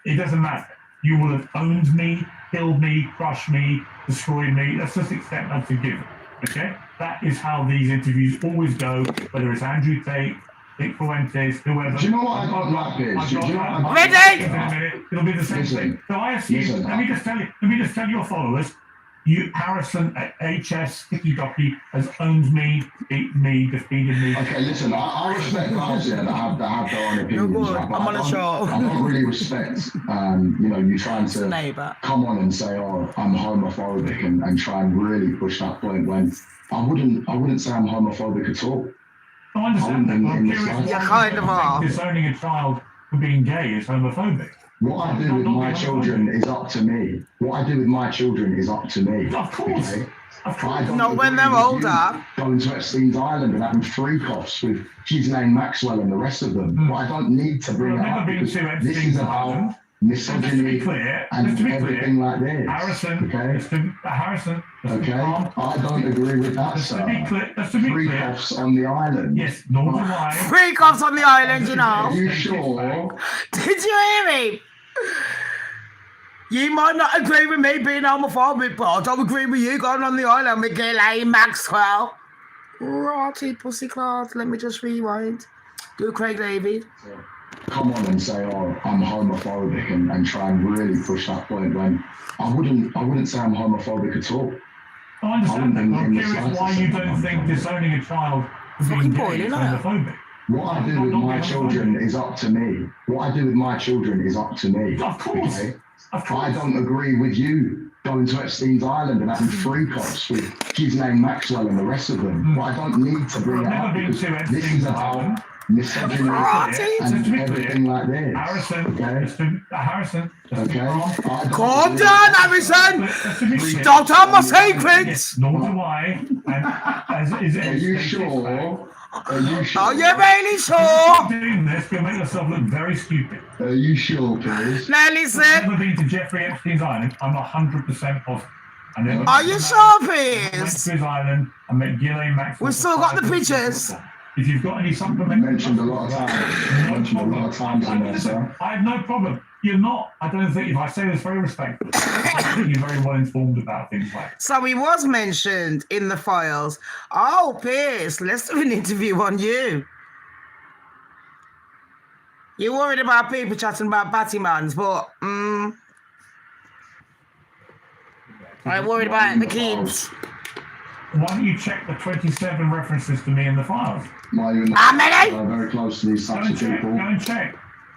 Speaker 4: it doesn't matter. You will have owned me, killed me, crushed me, destroyed me. Let's just accept that to give. Okay? That is how these interviews always go, whether it's Andrew Tate, Nick Fuentes, whoever.
Speaker 3: Do you know what I don't like this?
Speaker 1: Ready?
Speaker 4: It'll be the same thing. So I assume, let me just tell your followers, Harrison at HS, Tikky has owned me, beat me, defeated me.
Speaker 3: Okay, listen, I respect guys that have their own opinions.
Speaker 1: Right, I'm on a show.
Speaker 3: I don't really respect, you trying to come on and say, oh, I'm homophobic and try and really push that point when I wouldn't say I'm homophobic at all.
Speaker 4: I understand that, but I'm curious
Speaker 1: you kind of are.
Speaker 4: Disowning a child for being gay is homophobic.
Speaker 3: What I do with my children is up to me. What I do with my children is up to me.
Speaker 4: Of course.
Speaker 3: Okay?
Speaker 1: Not when they're older.
Speaker 3: Going to Epstein's Island and having freak-offs with Ghislaine Maxwell and the rest of them. But I don't need to bring it up because this is about misogyny and everything like this.
Speaker 4: Harrison,
Speaker 3: okay? Okay, I don't agree with that, sir. Freak-offs on the island.
Speaker 4: Yes, nor do I.
Speaker 1: Freak-offs on the island, you know.
Speaker 3: Are you sure?
Speaker 1: Did you hear me? You might not agree with me being homophobic, but I don't agree with you going on the island with Ghislaine Maxwell. Righty, pussycat. Let me just rewind. Do Craig David.
Speaker 3: Come on and say, oh, I'm homophobic and try and really push that point when I wouldn't say I'm homophobic at all.
Speaker 4: I understand that. I'm curious why you don't think disowning a child for being gay is homophobic.
Speaker 3: What I do with my children is up to me. What I do with my children is up to me.
Speaker 4: Of course.
Speaker 3: Okay?
Speaker 4: Of course.
Speaker 3: I don't agree with you going to Epstein's Island and having freak-offs with Ghislaine Maxwell and the rest of them. But I don't need to bring it up because this is about misogyny, and everything like this.
Speaker 4: Harrison.
Speaker 3: Okay.
Speaker 1: Calm down, Harrison. Don't tell my secrets.
Speaker 4: Nor do I.
Speaker 3: Are you sure? Are you sure?
Speaker 1: Are you really sure?
Speaker 4: Doing this, you'll make yourself look very stupid.
Speaker 3: Are you sure, Piers?
Speaker 1: Now
Speaker 4: I've
Speaker 1: listen.
Speaker 4: never been to Jeffrey Epstein's Island. I'm 100% positive.
Speaker 1: Are you sure,
Speaker 4: I went
Speaker 1: Piers?
Speaker 4: to his island. I met Ghislaine Maxwell.
Speaker 1: We've still got the pictures.
Speaker 4: If you've got any supplementary,
Speaker 3: Mentioned a lot of times in there, sir.
Speaker 4: I have no problem. You're not. I don't think. If I say this very respectfully, I think you're very well informed about things like.
Speaker 1: So he was mentioned in the files. Oh, Piers, let's do an interview on you. You're worried about people chatting about Batmans, but I'm worried about the kids.
Speaker 4: Why don't you check the 27 references to me in the files?
Speaker 3: Why are you in
Speaker 1: How many?
Speaker 3: very close to these
Speaker 4: Go
Speaker 3: types
Speaker 4: and
Speaker 3: of
Speaker 4: check.
Speaker 3: people?
Speaker 4: Go and check.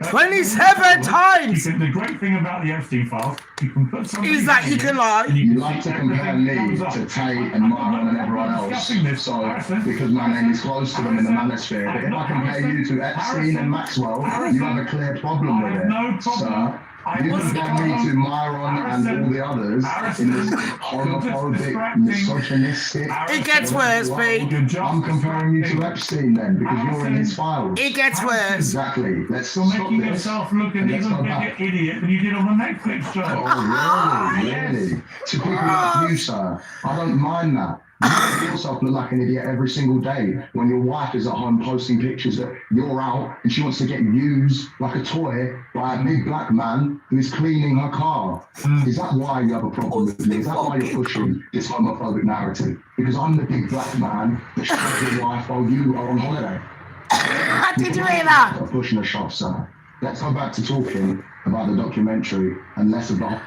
Speaker 1: 27 times.
Speaker 4: The great thing about the Epstein files, you can put something.
Speaker 1: Is that you can lie?
Speaker 3: You like to compare me to Tate and Marlon and everyone else. So, because my name is close to them in the manosphere. But if I compare you to Epstein and Maxwell, you have a clear problem with it, sir. You compare me to Myron and all the others in this homophobic, misogynistic.
Speaker 1: It gets worse, Pete.
Speaker 3: I'm comparing you to Epstein then, because you're in his files.
Speaker 1: It gets worse.
Speaker 3: Exactly. Let's
Speaker 4: Still
Speaker 3: stop
Speaker 4: making
Speaker 3: this.
Speaker 4: yourself look an
Speaker 3: and let's
Speaker 4: even
Speaker 3: go
Speaker 4: bigger
Speaker 3: back.
Speaker 4: idiot than you did on the Netflix show.
Speaker 3: Oh, really? To people like you, sir, I don't mind that. You make yourself look like an idiot every single day when your wife is at home posting pictures that you're out and she wants to get used like a toy by a big black man who's cleaning her car. Is that why you have a problem with me? Is that why you're pushing this homophobic narrative? Because I'm the big black man that shot your wife while you are on holiday.
Speaker 1: Did you hear that?
Speaker 3: You're pushing a shop, sir. Let's go back to talking about the documentary and less about.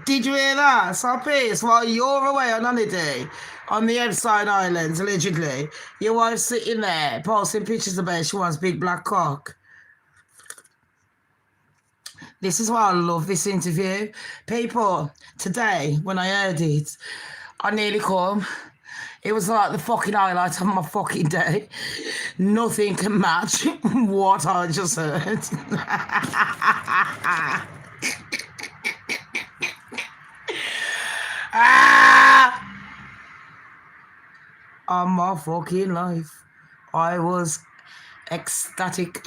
Speaker 1: Did you hear that? So, Piers, while you're away on holiday on the Epstein Islands, allegedly, your wife's sitting there posting pictures of her. She wants big black cock. This is why I love this interview. People, today, when I heard it, I nearly come. It was like the fucking highlight of my fucking day. Nothing can match what I just heard. On my fucking life, I was ecstatic.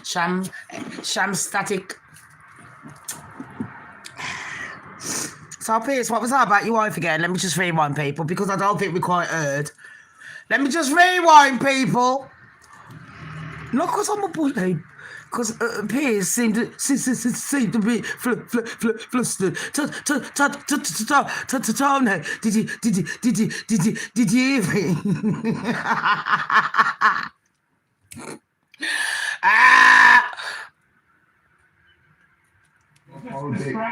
Speaker 1: Sham static. So, Piers, what was that about your wife again? Let me just rewind, people, because I don't think we quite heard. Let me just rewind, people. Not because I'm a bully. Because Piers seemed to be flustered. Tony, did you hear me?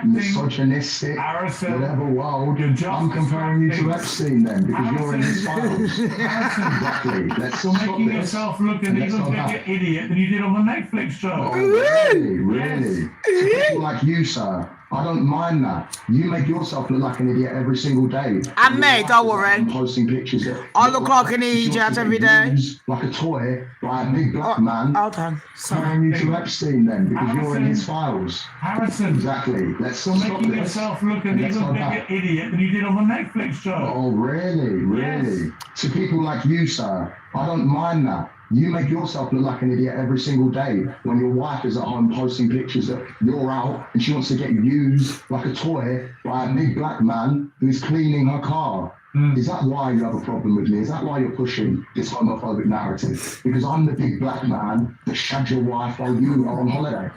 Speaker 3: Misogynistic, whatever world. I'm comparing you to Epstein then, because you're in his files. Exactly. Let's
Speaker 4: Still
Speaker 3: stop
Speaker 4: making
Speaker 3: this.
Speaker 4: yourself look an
Speaker 3: and let's
Speaker 4: even
Speaker 3: go
Speaker 4: bigger
Speaker 3: back.
Speaker 4: idiot than you did on the Netflix show.
Speaker 3: Oh, really? To people like you, sir, I don't mind that. You make yourself look like an idiot every single day.
Speaker 1: And me, don't worry.
Speaker 3: I'm posting pictures that
Speaker 1: I look like an idiot every day.
Speaker 3: Like a toy by a big black man.
Speaker 1: Hold on.
Speaker 3: Comparing you to Epstein then, because you're in his files.
Speaker 4: Harrison,
Speaker 3: Exactly. Let's
Speaker 4: still
Speaker 3: stop
Speaker 4: making
Speaker 3: this.
Speaker 4: yourself look an
Speaker 3: and let's
Speaker 4: even
Speaker 3: go
Speaker 4: bigger
Speaker 3: back.
Speaker 4: idiot than you did on the Netflix show.
Speaker 3: Oh, really? To people like you, sir, I don't mind that. You make yourself look like an idiot every single day when your wife is at home posting pictures that you're out and she wants to get used like a toy by a big black man who's cleaning her car. Is that why you have a problem with me? Is that why you're pushing this homophobic narrative? Because I'm the big black man that shagged your wife while you are on holiday.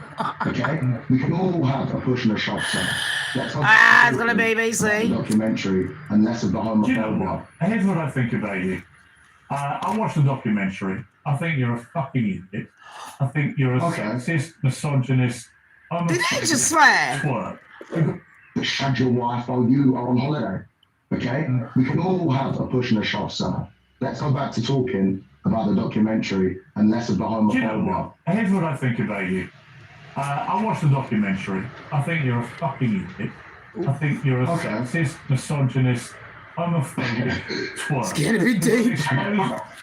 Speaker 3: Okay? We can all have a push and a shove, sir. Let's have
Speaker 1: It's gonna be BBC.
Speaker 3: documentary and less of the
Speaker 4: Do you know
Speaker 3: homophobia.
Speaker 4: what? Here's what I think about you. I watched the documentary. I think you're a fucking idiot. I think you're a
Speaker 3: Okay.
Speaker 4: sexist, misogynist,
Speaker 1: Did they just swear?
Speaker 4: twerp.
Speaker 3: That shagged your wife while you are on holiday. Okay? We can all have a push and a shove, sir. Let's go back to talking about the documentary and less of the
Speaker 4: Do you know
Speaker 3: homophobia.
Speaker 4: what? Here's what I think about you. I watched the documentary. I think you're a fucking idiot. I think you're a
Speaker 3: Okay.
Speaker 4: sexist, misogynist, homophobic twerp.
Speaker 1: It's getting a bit deep.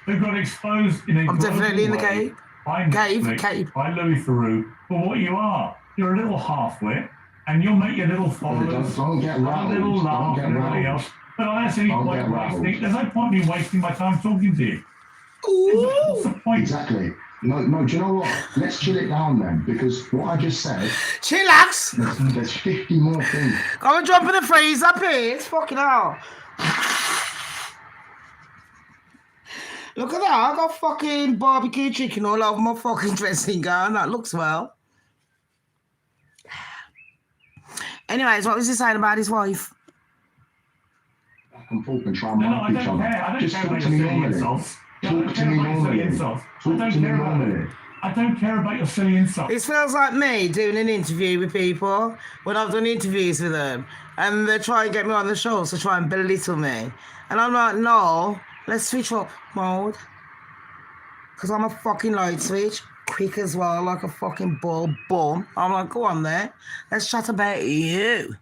Speaker 4: They've got exposed in a
Speaker 1: I'm definitely in the
Speaker 4: way
Speaker 1: cave.
Speaker 4: by
Speaker 1: Cave,
Speaker 4: Netflix,
Speaker 1: cave.
Speaker 4: by Louis Theroux for what you are. You're a little half-wit, and you'll make your little followers
Speaker 3: Don't get
Speaker 4: have a
Speaker 3: rattled.
Speaker 4: little
Speaker 3: Don't
Speaker 4: laugh
Speaker 3: get
Speaker 4: and everybody
Speaker 3: rattled.
Speaker 4: else. But I don't see any
Speaker 3: Don't
Speaker 4: point
Speaker 3: get rattled.
Speaker 4: wasting. There's no point me wasting my time talking to you. What's the point?
Speaker 3: Exactly. No, do you know what? Let's chill it down then, because what I just said,
Speaker 1: Chillax.
Speaker 3: there's 50 more things.
Speaker 1: Go and drop in the freezer, Piers. Fucking hell. Look at that. I got fucking barbecue chicken all over my fucking dressing gown. That looks well. Anyways, what was he saying about his wife?
Speaker 3: Back and forth and try and
Speaker 4: No,
Speaker 3: mark
Speaker 4: I
Speaker 3: each
Speaker 4: don't
Speaker 3: other.
Speaker 4: care. I don't
Speaker 3: Just
Speaker 4: care
Speaker 3: talk
Speaker 4: about
Speaker 3: to
Speaker 4: your
Speaker 3: me
Speaker 4: silly
Speaker 3: normally.
Speaker 4: insults.
Speaker 3: Talk to me normally. Talk to me normally.
Speaker 4: I don't care about your silly insults.
Speaker 1: It feels like me doing an interview with people when I've done interviews with them and they try and get me on the show to try and belittle me. And I'm like, no, let's switch up mode. Because I'm a fucking light switch. Quick as well, like a fucking ball bum. I'm like, go on there. Let's chat about you.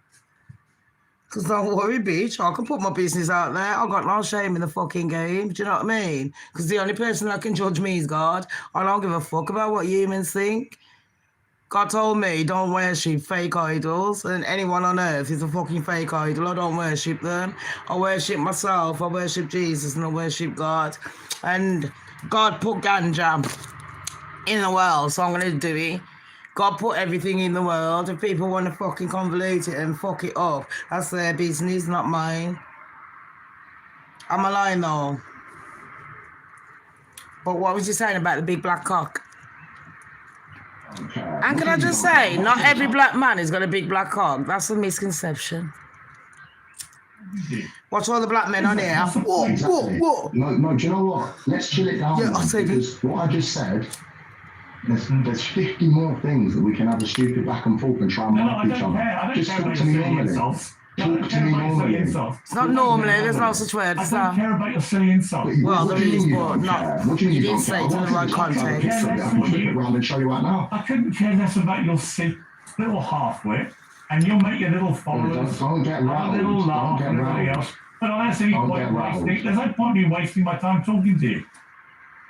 Speaker 1: Because don't worry, bitch. I can put my business out there. I've got no shame in the fucking game. Do you know what I mean? Because the only person that can judge me is God. I don't give a fuck about what humans think. God told me don't worship fake idols, and anyone on earth is a fucking fake idol. I don't worship them. I worship myself. I worship Jesus, and I worship God. And God put ganja in the world, so I'm going to do it. God put everything in the world. If people want to fucking convolute it and fuck it up, that's their business, not mine. I'm a lying though. But what was you saying about the big black cock?
Speaker 3: Okay.
Speaker 1: And can I just say, not every black man has got a big black cock. That's a misconception. Watch all the black men on here. Whoa,
Speaker 3: Exactly.
Speaker 1: whoa, whoa.
Speaker 3: No, do you know what? Let's chill it down.
Speaker 1: Yeah,
Speaker 3: then,
Speaker 1: I'll take it.
Speaker 3: because what I just said, there's 50 more things that we can have a stupid back and forth and try and
Speaker 4: No,
Speaker 3: mark
Speaker 4: I
Speaker 3: each
Speaker 4: don't
Speaker 3: other.
Speaker 4: care. I don't
Speaker 3: Just
Speaker 4: care
Speaker 3: talk
Speaker 4: about
Speaker 3: to
Speaker 4: your
Speaker 3: me
Speaker 4: silly
Speaker 3: normally.
Speaker 4: insults.
Speaker 3: Talk to me normally.
Speaker 1: It's not normally, there's no such word
Speaker 4: I
Speaker 1: as
Speaker 4: don't
Speaker 1: that.
Speaker 4: care about your silly insults.
Speaker 1: Well,
Speaker 3: What
Speaker 1: there
Speaker 3: do you
Speaker 1: is,
Speaker 3: mean you
Speaker 1: but
Speaker 3: don't
Speaker 1: not.
Speaker 3: care? What do you mean
Speaker 1: You
Speaker 3: you
Speaker 1: didn't
Speaker 3: don't
Speaker 1: say
Speaker 3: care?
Speaker 1: it in the right context.
Speaker 3: I can flip it around and show you right now.
Speaker 4: I couldn't care less about your sick little half-wit, and you'll make your little followers
Speaker 3: Don't get
Speaker 4: have a
Speaker 3: rattled.
Speaker 4: little
Speaker 3: Don't
Speaker 4: laugh
Speaker 3: get
Speaker 4: and everybody
Speaker 3: rattled.
Speaker 4: else. But I don't see any
Speaker 3: Don't
Speaker 4: point
Speaker 3: get rattled.
Speaker 4: wasting. There's no point me wasting my time talking to you.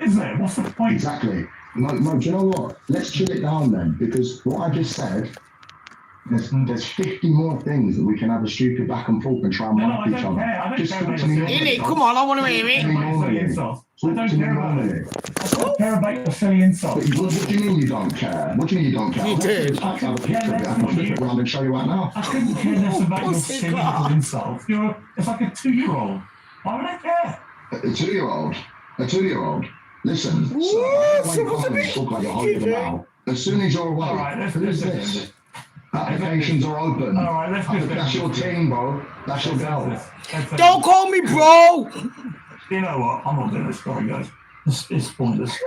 Speaker 4: Is there? What's the point?
Speaker 3: Exactly. No, do you know what? Let's chill it down then, because what I just said, there's 50 more things that we can have a stupid back and forth and try and
Speaker 4: No,
Speaker 3: mark
Speaker 4: I
Speaker 3: each
Speaker 4: don't
Speaker 3: other.
Speaker 4: care. I don't
Speaker 3: Just
Speaker 4: care
Speaker 3: talk
Speaker 4: about
Speaker 3: to me
Speaker 4: your
Speaker 3: normally.
Speaker 1: Innit? Come on, I want to hear
Speaker 3: Talk to
Speaker 1: it.
Speaker 3: me
Speaker 4: Silly
Speaker 3: normally.
Speaker 4: insults. I
Speaker 3: Talk
Speaker 4: don't
Speaker 3: to me
Speaker 4: care about
Speaker 3: normally.
Speaker 4: it. I don't care about your silly insults.
Speaker 3: But what do you mean you don't care? What do you mean you don't care?
Speaker 1: You do.
Speaker 3: I can have a picture of it. I can flip it around and show you right now.
Speaker 4: I couldn't care less about your
Speaker 1: Pussy
Speaker 4: silly
Speaker 1: God.
Speaker 4: little insults. It's like a 2-year-old. Why would I care?
Speaker 3: A 2-year-old. A 2-year-old. Listen,
Speaker 1: What?
Speaker 3: sir, when you come and talk like you're holding them out, as soon as you're away,
Speaker 4: All right, let's
Speaker 3: who is this? Applications are open.
Speaker 4: All right, let's just
Speaker 3: That's your team, bro. That's your girl.
Speaker 1: Don't call me bro.
Speaker 4: You know what? I'm not doing this. Sorry, guys. It's pointless.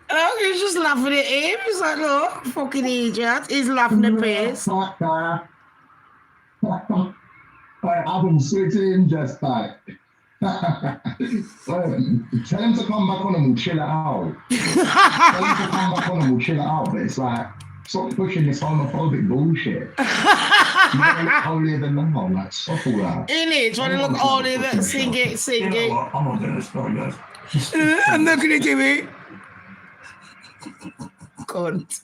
Speaker 1: Oh, he's just laughing at him. He's like, look, fucking idiot. He's laughing at Piers.
Speaker 3: I've been sitting just like. Tell him to come back on and we'll chill it out. Tell him to come back on and we'll chill it out. But it's like, stop pushing this homophobic bullshit. You want to look holier than thou. Like, stop all that.
Speaker 1: Innit? Trying to look all in that. Sing it,
Speaker 4: You
Speaker 1: sing
Speaker 4: know
Speaker 1: it.
Speaker 4: what? I'm not doing this. Sorry, guys.
Speaker 1: I'm not going to do it. Cunt.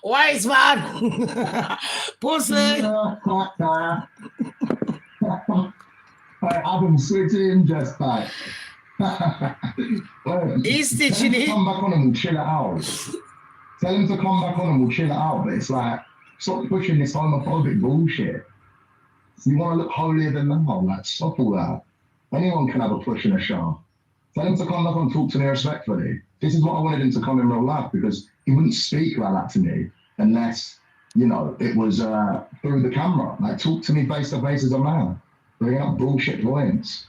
Speaker 1: Wise man. Pussy.
Speaker 3: I've been sitting just like.
Speaker 1: He's stitching it.
Speaker 3: Come back on and we'll chill it out. Tell him to come back on and we'll chill it out. But it's like, stop pushing this homophobic bullshit. You want to look holier than thou. Like, stop all that. Anyone can have a push in a show. Tell him to come back and talk to me respectfully. This is what I wanted him to come in real life, because he wouldn't speak like that to me unless, it was through the camera. Like, talk to me face to face as a man. Bring up bullshit points.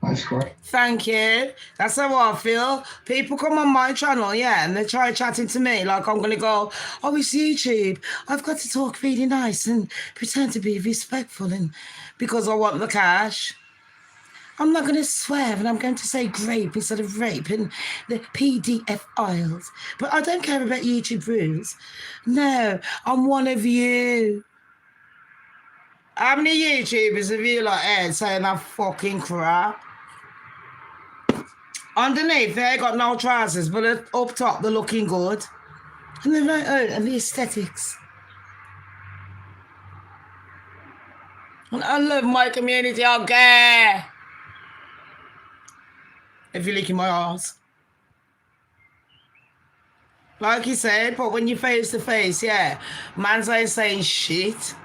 Speaker 3: That's correct.
Speaker 1: Thank you. That's how I feel. People come on my channel, yeah, and they try chatting to me like I'm going to go, oh, it's YouTube. I've got to talk really nice and pretend to be respectful and because I want the cash. I'm not going to swear, and I'm going to say grape instead of rape in the PDF aisles. But I don't care about YouTube rules. No, I'm one of you. How many YouTubers have you like heard saying that fucking crap? Underneath, they ain't got no trousers, but up top, they're looking good. And they're like, oh, and the aesthetics. And I love my community, okay? If you're licking my arse. Like you said, but when you're face to face, yeah, man's ain't saying shit.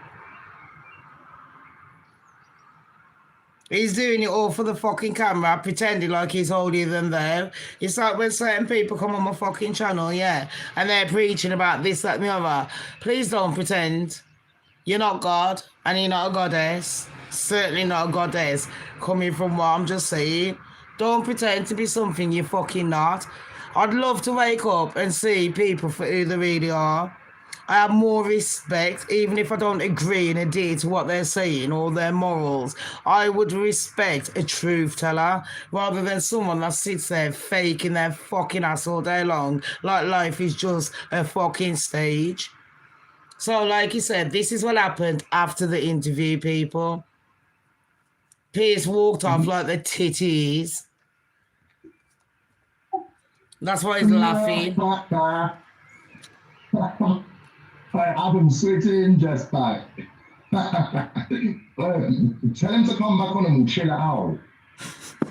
Speaker 1: He's doing it all for the fucking camera, pretending like he's holier than thou. It's like when certain people come on my fucking channel, yeah, and they're preaching about this, that, and the other. Please don't pretend. You're not God, and you're not a goddess. Certainly not a goddess. Coming from what I'm just saying. Don't pretend to be something you're fucking not. I'd love to wake up and see people for who they really are. I have more respect, even if I don't agree and adhere to what they're saying or their morals. I would respect a truth teller rather than someone that sits there faking their fucking ass all day long, like life is just a fucking stage. So, like you said, this is what happened after the interview, people. Piers walked off like the titties. That's why he's laughing.
Speaker 3: I've been sitting just back. Tell him to come back on and we'll chill it out.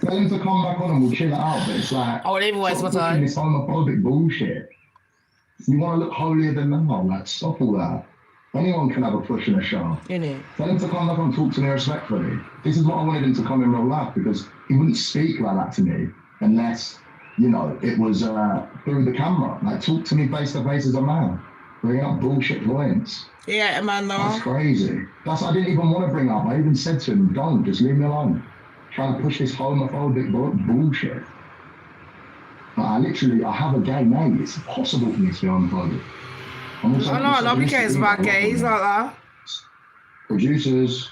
Speaker 3: Tell him to come back on and we'll chill it out. But it's like,
Speaker 1: I won't even waste my time.
Speaker 3: This homophobic bullshit. You want to look holier than thou. Like, stop all that. Anyone can have a push and a shove.
Speaker 1: You know.
Speaker 3: Tell him to come back and talk to me respectfully. This is what I wanted him to come in real life, because he wouldn't speak like that to me unless, you know, it was through the camera. Like, talk to me face to face as a man. Bring up bullshit points.
Speaker 1: Yeah, man, though.
Speaker 3: That's crazy. That's I didn't even want to bring up. I even said to him, don't, just leave me alone. Trying to push this homophobic bullshit. But I have a gay mate. It's impossible for me to be homophobic.
Speaker 1: Nobody cares about gays like that.
Speaker 3: Producers.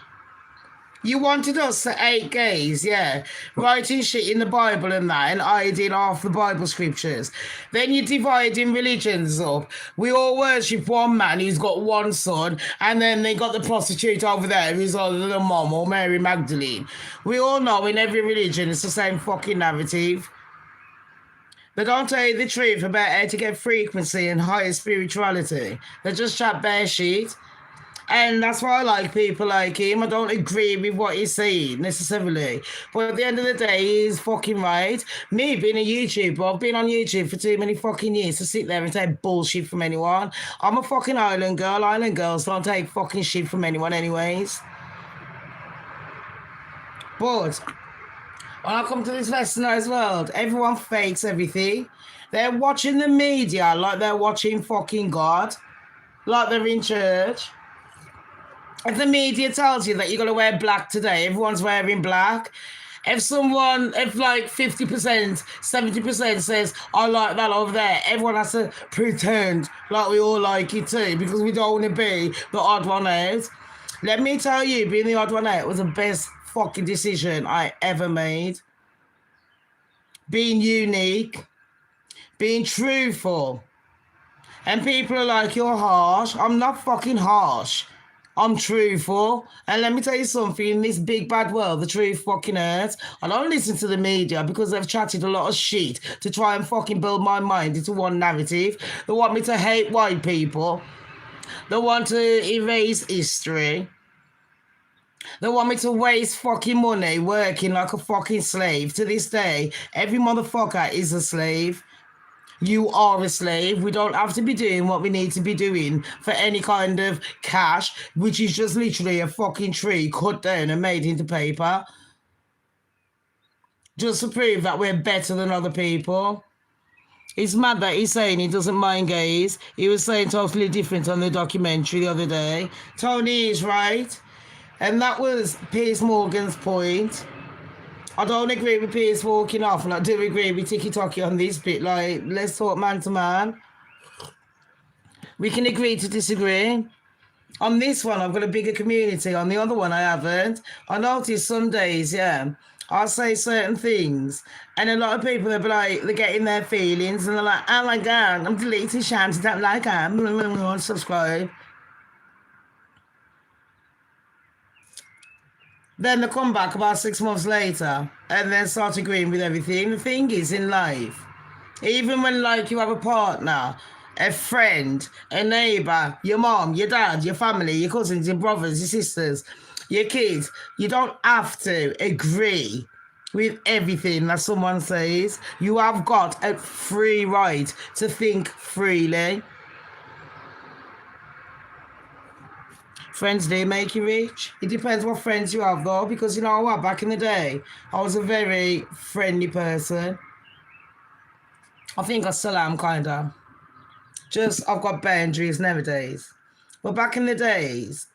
Speaker 1: You wanted us to hate gays, yeah, writing shit in the Bible and that, and hiding half the Bible scriptures. Then you're dividing religions up. We all worship one man who's got one son, and then they got the prostitute over there who's other than Mom or Mary Magdalene. We all know in every religion it's the same fucking narrative. They don't tell you the truth about how to get frequency and higher spirituality. They just chat bare shit. And that's why I like people like him. I don't agree with what he's saying necessarily. But at the end of the day, he's fucking right. Me being a YouTuber, I've been on YouTube for too many fucking years to sit there and take bullshit from anyone. I'm a fucking island girl. Island girls don't take fucking shit from anyone anyways. But when I come to this westernized world, everyone fakes everything. They're watching the media like they're watching fucking God. Like they're in church. If the media tells you that you're going to wear black today, everyone's wearing black. If like 50%, 70% says, I like that over there, everyone has to pretend like we all like it too, because we don't want to be the odd one out. Let me tell you, being the odd one out was the best fucking decision I ever made. Being unique, being truthful. And people are like, you're harsh. I'm not fucking harsh. I'm truthful. And let me tell you something, in this big bad world, the truth fucking hurts. I don't listen to the media because they've chatted a lot of shit to try and fucking build my mind into one narrative. They want me to hate white people. They want to erase history. They want me to waste fucking money working like a fucking slave. To this day, every motherfucker is a slave. You are a slave. We don't have to be doing what we need to be doing for any kind of cash, which is just literally a fucking tree cut down and made into paper. Just to prove that we're better than other people. It's mad that he's saying he doesn't mind gays. He was saying totally different on the documentary the other day. Tony is right. And that was Piers Morgan's point. I don't agree with Piers walking off, and I do agree with Tokky on this bit. Like, let's talk man to man. We can agree to disagree. On this one, I've got a bigger community. On the other one, I haven't. I noticed some days, yeah, I'll say certain things, and a lot of people will be like, they're getting their feelings, and they're like, oh my God, I'm deleting Shamz, don't like her, unsubscribe. Then they come back about 6 months later, and then start agreeing with everything. The thing is, in life, even when like you have a partner, a friend, a neighbor, your mom, your dad, your family, your cousins, your brothers, your sisters, your kids, you don't have to agree with everything that someone says. You have got a free right to think freely. Friends do make you rich. It depends what friends you have though, because you know what, back in the day, I was a very friendly person. I think I still am, kinda. Just, I've got boundaries nowadays. But back in the days,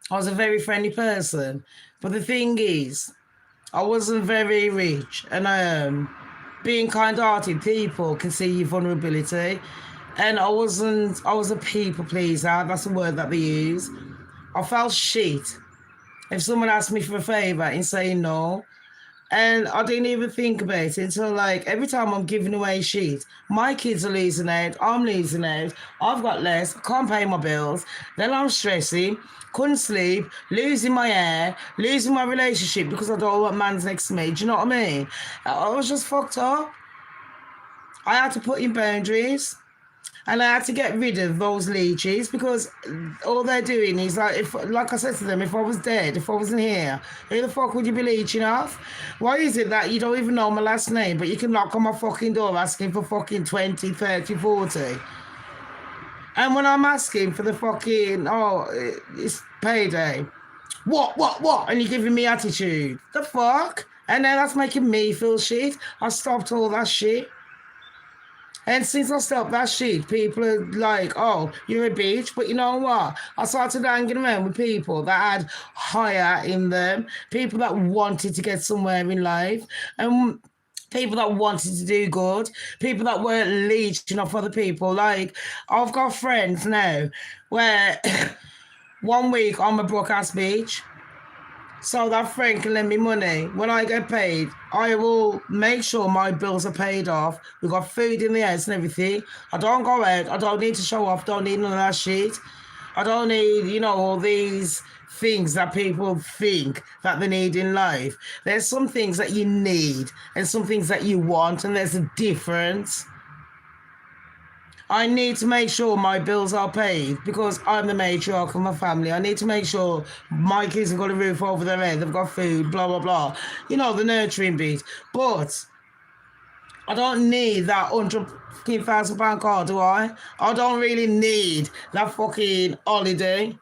Speaker 1: I was a very friendly person. But the thing is, I wasn't very rich. And being kind-hearted, people can see your vulnerability. And I was a people pleaser. That's the word that they use. I felt shit if someone asked me for a favour and saying no. And I didn't even think about it until, like, every time I'm giving away shit, my kids are losing out, I'm losing out, I've got less, can't pay my bills, then I'm stressing, couldn't sleep, losing my hair, losing my relationship because I don't know what man's next to me. Do you know what I mean? I was just fucked up. I had to put in boundaries. And I had to get rid of those leeches because all they're doing is like I said to them, if I was dead, if I wasn't here, who the fuck would you be leeching off? Why is it that you don't even know my last name, but you can knock on my fucking door asking for fucking 20, 30, 40? And when I'm asking for the fucking, it's payday. What? And you're giving me attitude. The fuck? And then that's making me feel shit. I stopped all that shit. And since I stopped that shit, people are like, oh, you're a bitch. But you know what? I started hanging around with people that had higher in them, people that wanted to get somewhere in life, and people that wanted to do good, people that weren't leeching off other people. Like, I've got friends now where 1 week I'm a broke-ass bitch. So that friend can lend me money. When I get paid, I will make sure my bills are paid off. We've got food in the house and everything. I don't go out. I don't need to show off. Don't need none of that shit. I don't need, all these things that people think that they need in life. There's some things that you need and some things that you want, and there's a difference. I need to make sure my bills are paid because I'm the matriarch of my family. I need to make sure my kids have got a roof over their head, they've got food, blah, blah, blah. The nurturing bit. But I don't need that £100,000 car, do I? I don't really need that fucking holiday.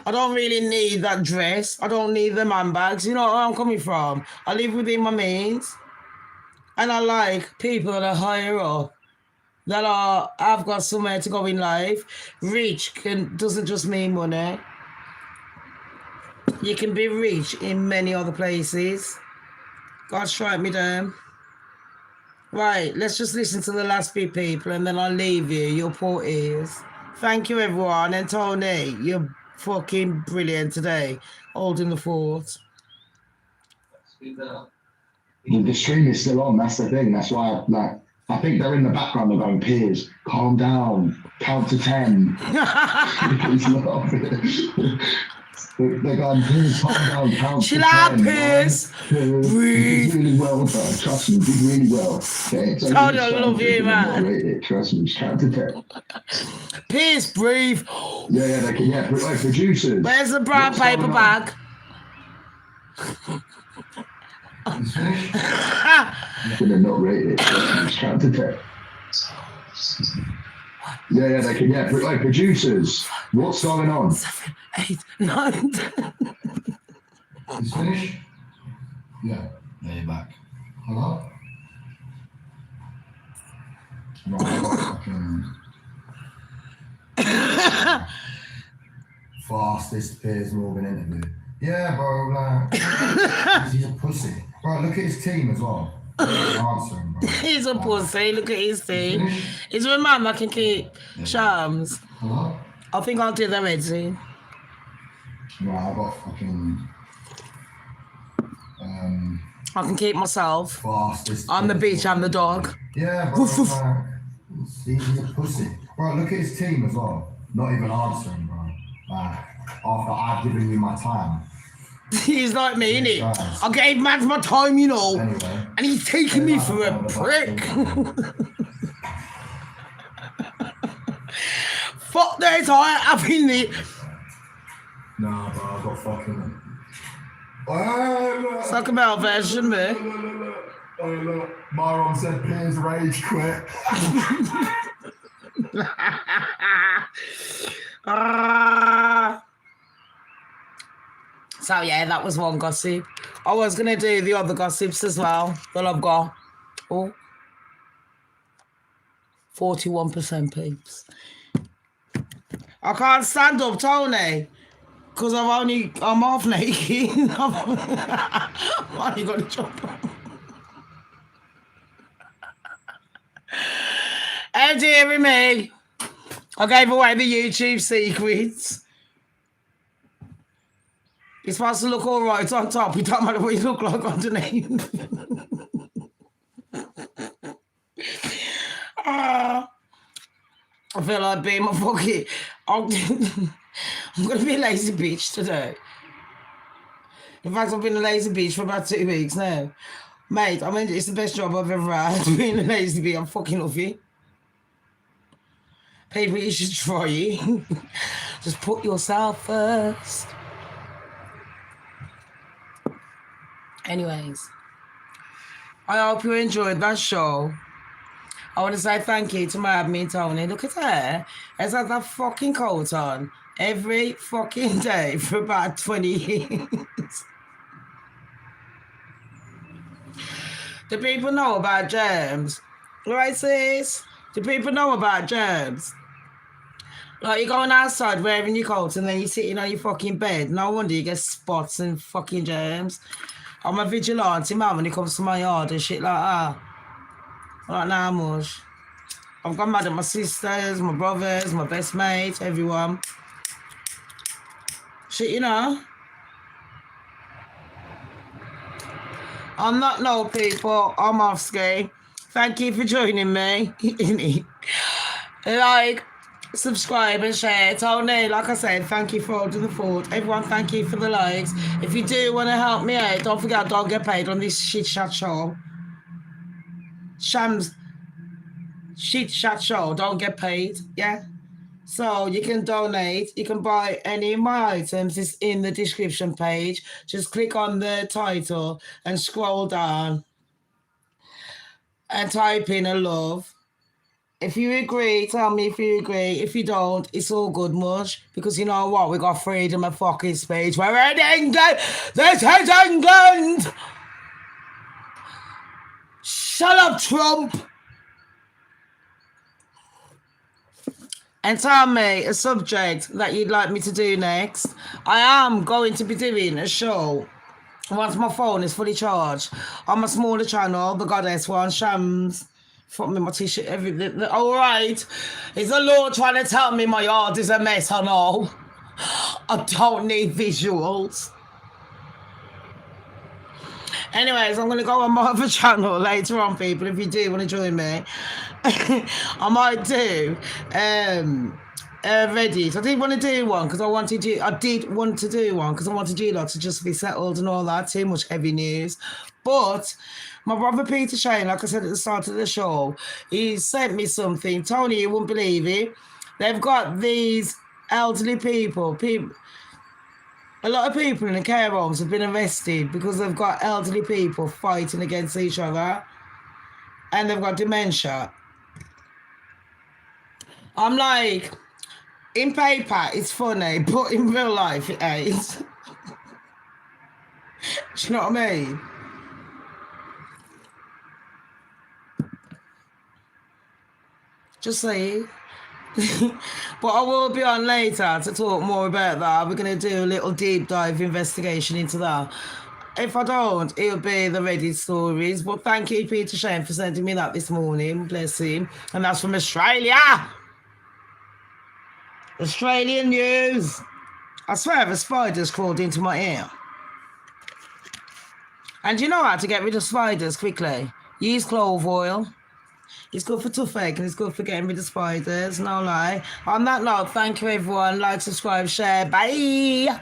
Speaker 1: I don't really need that dress. I don't need the man bags. You know where I'm coming from? I live within my means. And I like people that are higher up, I've got somewhere to go in life. Rich doesn't just mean money. You can be rich in many other places. God strike me down. Right, let's just listen to the last few people and then I'll leave you, your poor ears. Thank you, everyone. And Tony, you're fucking brilliant today, holding the fort.
Speaker 3: The stream is still on, that's the thing. That's why I think they're in the background, they're going, Piers, calm down, count to 10. They're going, Piers, calm down, count to 10.
Speaker 1: Chill out, Piers.
Speaker 3: Breathe. You did really well, bro. Trust me, you did really well. Okay? So
Speaker 1: I love you, man.
Speaker 3: Trust me, count to 10.
Speaker 1: Piers, breathe.
Speaker 3: Yeah, they can, producers.
Speaker 1: Where's the brown paper bag?
Speaker 3: I'm gonna not rate it. Just count to 10. Yeah, they can. Producers, what's going on?
Speaker 1: 7, 8, 9, 10.
Speaker 3: It's finished. Yeah, you're back. Hello. Right, fastest Piers Morgan interview. Yeah, bro, like, he's a pussy. Bro, look at his team as well. Answering, bro.
Speaker 1: He's a pussy, look at his team. He's a man that can keep Shamz.
Speaker 3: Hello?
Speaker 1: I think I'll do that soon.
Speaker 3: Right, I got fucking...
Speaker 1: I can keep myself.
Speaker 5: Fastest.
Speaker 1: I'm the beach, I'm the dog.
Speaker 5: Yeah, bro. He's a pussy. Bro, look at his team as well. Not even answering, bro. After I've given you my time.
Speaker 1: He's like me, innit?
Speaker 5: Guys.
Speaker 1: I gave man my time, you know.
Speaker 5: Anyway.
Speaker 1: And he's taking me for a prick. Fuck this, I have in it.
Speaker 5: Nah, bro, I got fucking.
Speaker 1: Talk about version, me.
Speaker 5: Look. Myron said Piers rage quit.
Speaker 1: So yeah, that was one gossip. I was gonna do the other gossips as well that I've got. Oh, 41% peeps. I can't stand up, Tony, because I'm half naked. Why you got to jump on? Oh dear me. I gave away the YouTube secrets. You're supposed to look all right on top. It don't matter what you look like underneath. I feel like being my fucking... I'm going to be a lazy bitch today. In fact, I've been a lazy bitch for about 2 weeks now. Mate, I mean, it's the best job I've ever had, being a lazy bitch. I'm fucking love it. People, you should try it. Just put yourself first. Anyways, I hope you enjoyed that show. I want to say thank you to my admin, Tony. Look at her. Has had that fucking coat on every fucking day for about 20 years. Do people know about germs? Right, sis? Do people know about germs? Like, you're going outside wearing your coat and then you're sitting on your fucking bed. No wonder you get spots and fucking germs. I'm a vigilante, man, when it comes to my yard and shit like that. Right now, mush. I've got mad at my sisters, my brothers, my best mates, everyone. Shit, you know. I'm not no people. I'm off ski. Thank you for joining me. Like, subscribe and share. Tony, like I said, thank you for holding the fort. Everyone, thank you for the likes. If you do want to help me out, don't forget I don't get paid on this shit chat show. Shamz shit chat show, don't get paid, yeah? So you can donate, you can buy any of my items, it's in the description page. Just click on the title and scroll down and type in a love. If you agree, tell me if you agree. If you don't, it's all good, mush. Because you know what? We got freedom of fucking speech. We're in England. This is England. Shut up, Trump. And tell me a subject that you'd like me to do next. I am going to be doing a show once my phone is fully charged on my smaller channel, the goddess one, Shamz. Fuck me, my t-shirt, everything. All right. Is the Lord trying to tell me my yard is a mess? I know. I don't need visuals. Anyways, I'm going to go on my other channel later on, people, if you do want to join me. I might do Reddit. I did want to do one because I did want to do one because I wanted you lot to just be settled and all that. Too much heavy news. But my brother Peter Shane, like I said at the start of the show, he sent me something. Tony, you wouldn't believe it. They've got these elderly people. A lot of people in the care homes have been arrested because they've got elderly people fighting against each other and they've got dementia. I'm like, in paper, it's funny, but in real life, it ain't. Do you know what I mean? Just saying. But I will be on later to talk more about that. We're going to do a little deep dive investigation into that. If I don't, it'll be the Reddit stories. But thank you, Peter Shane, for sending me that this morning. Bless him. And that's from Australia. Australian news. I swear the spiders crawled into my ear. And you know how to get rid of spiders quickly? Use clove oil. It's good for toothache and it's good for getting rid of spiders, no lie. On that note, thank you everyone. Like, subscribe, share. Bye.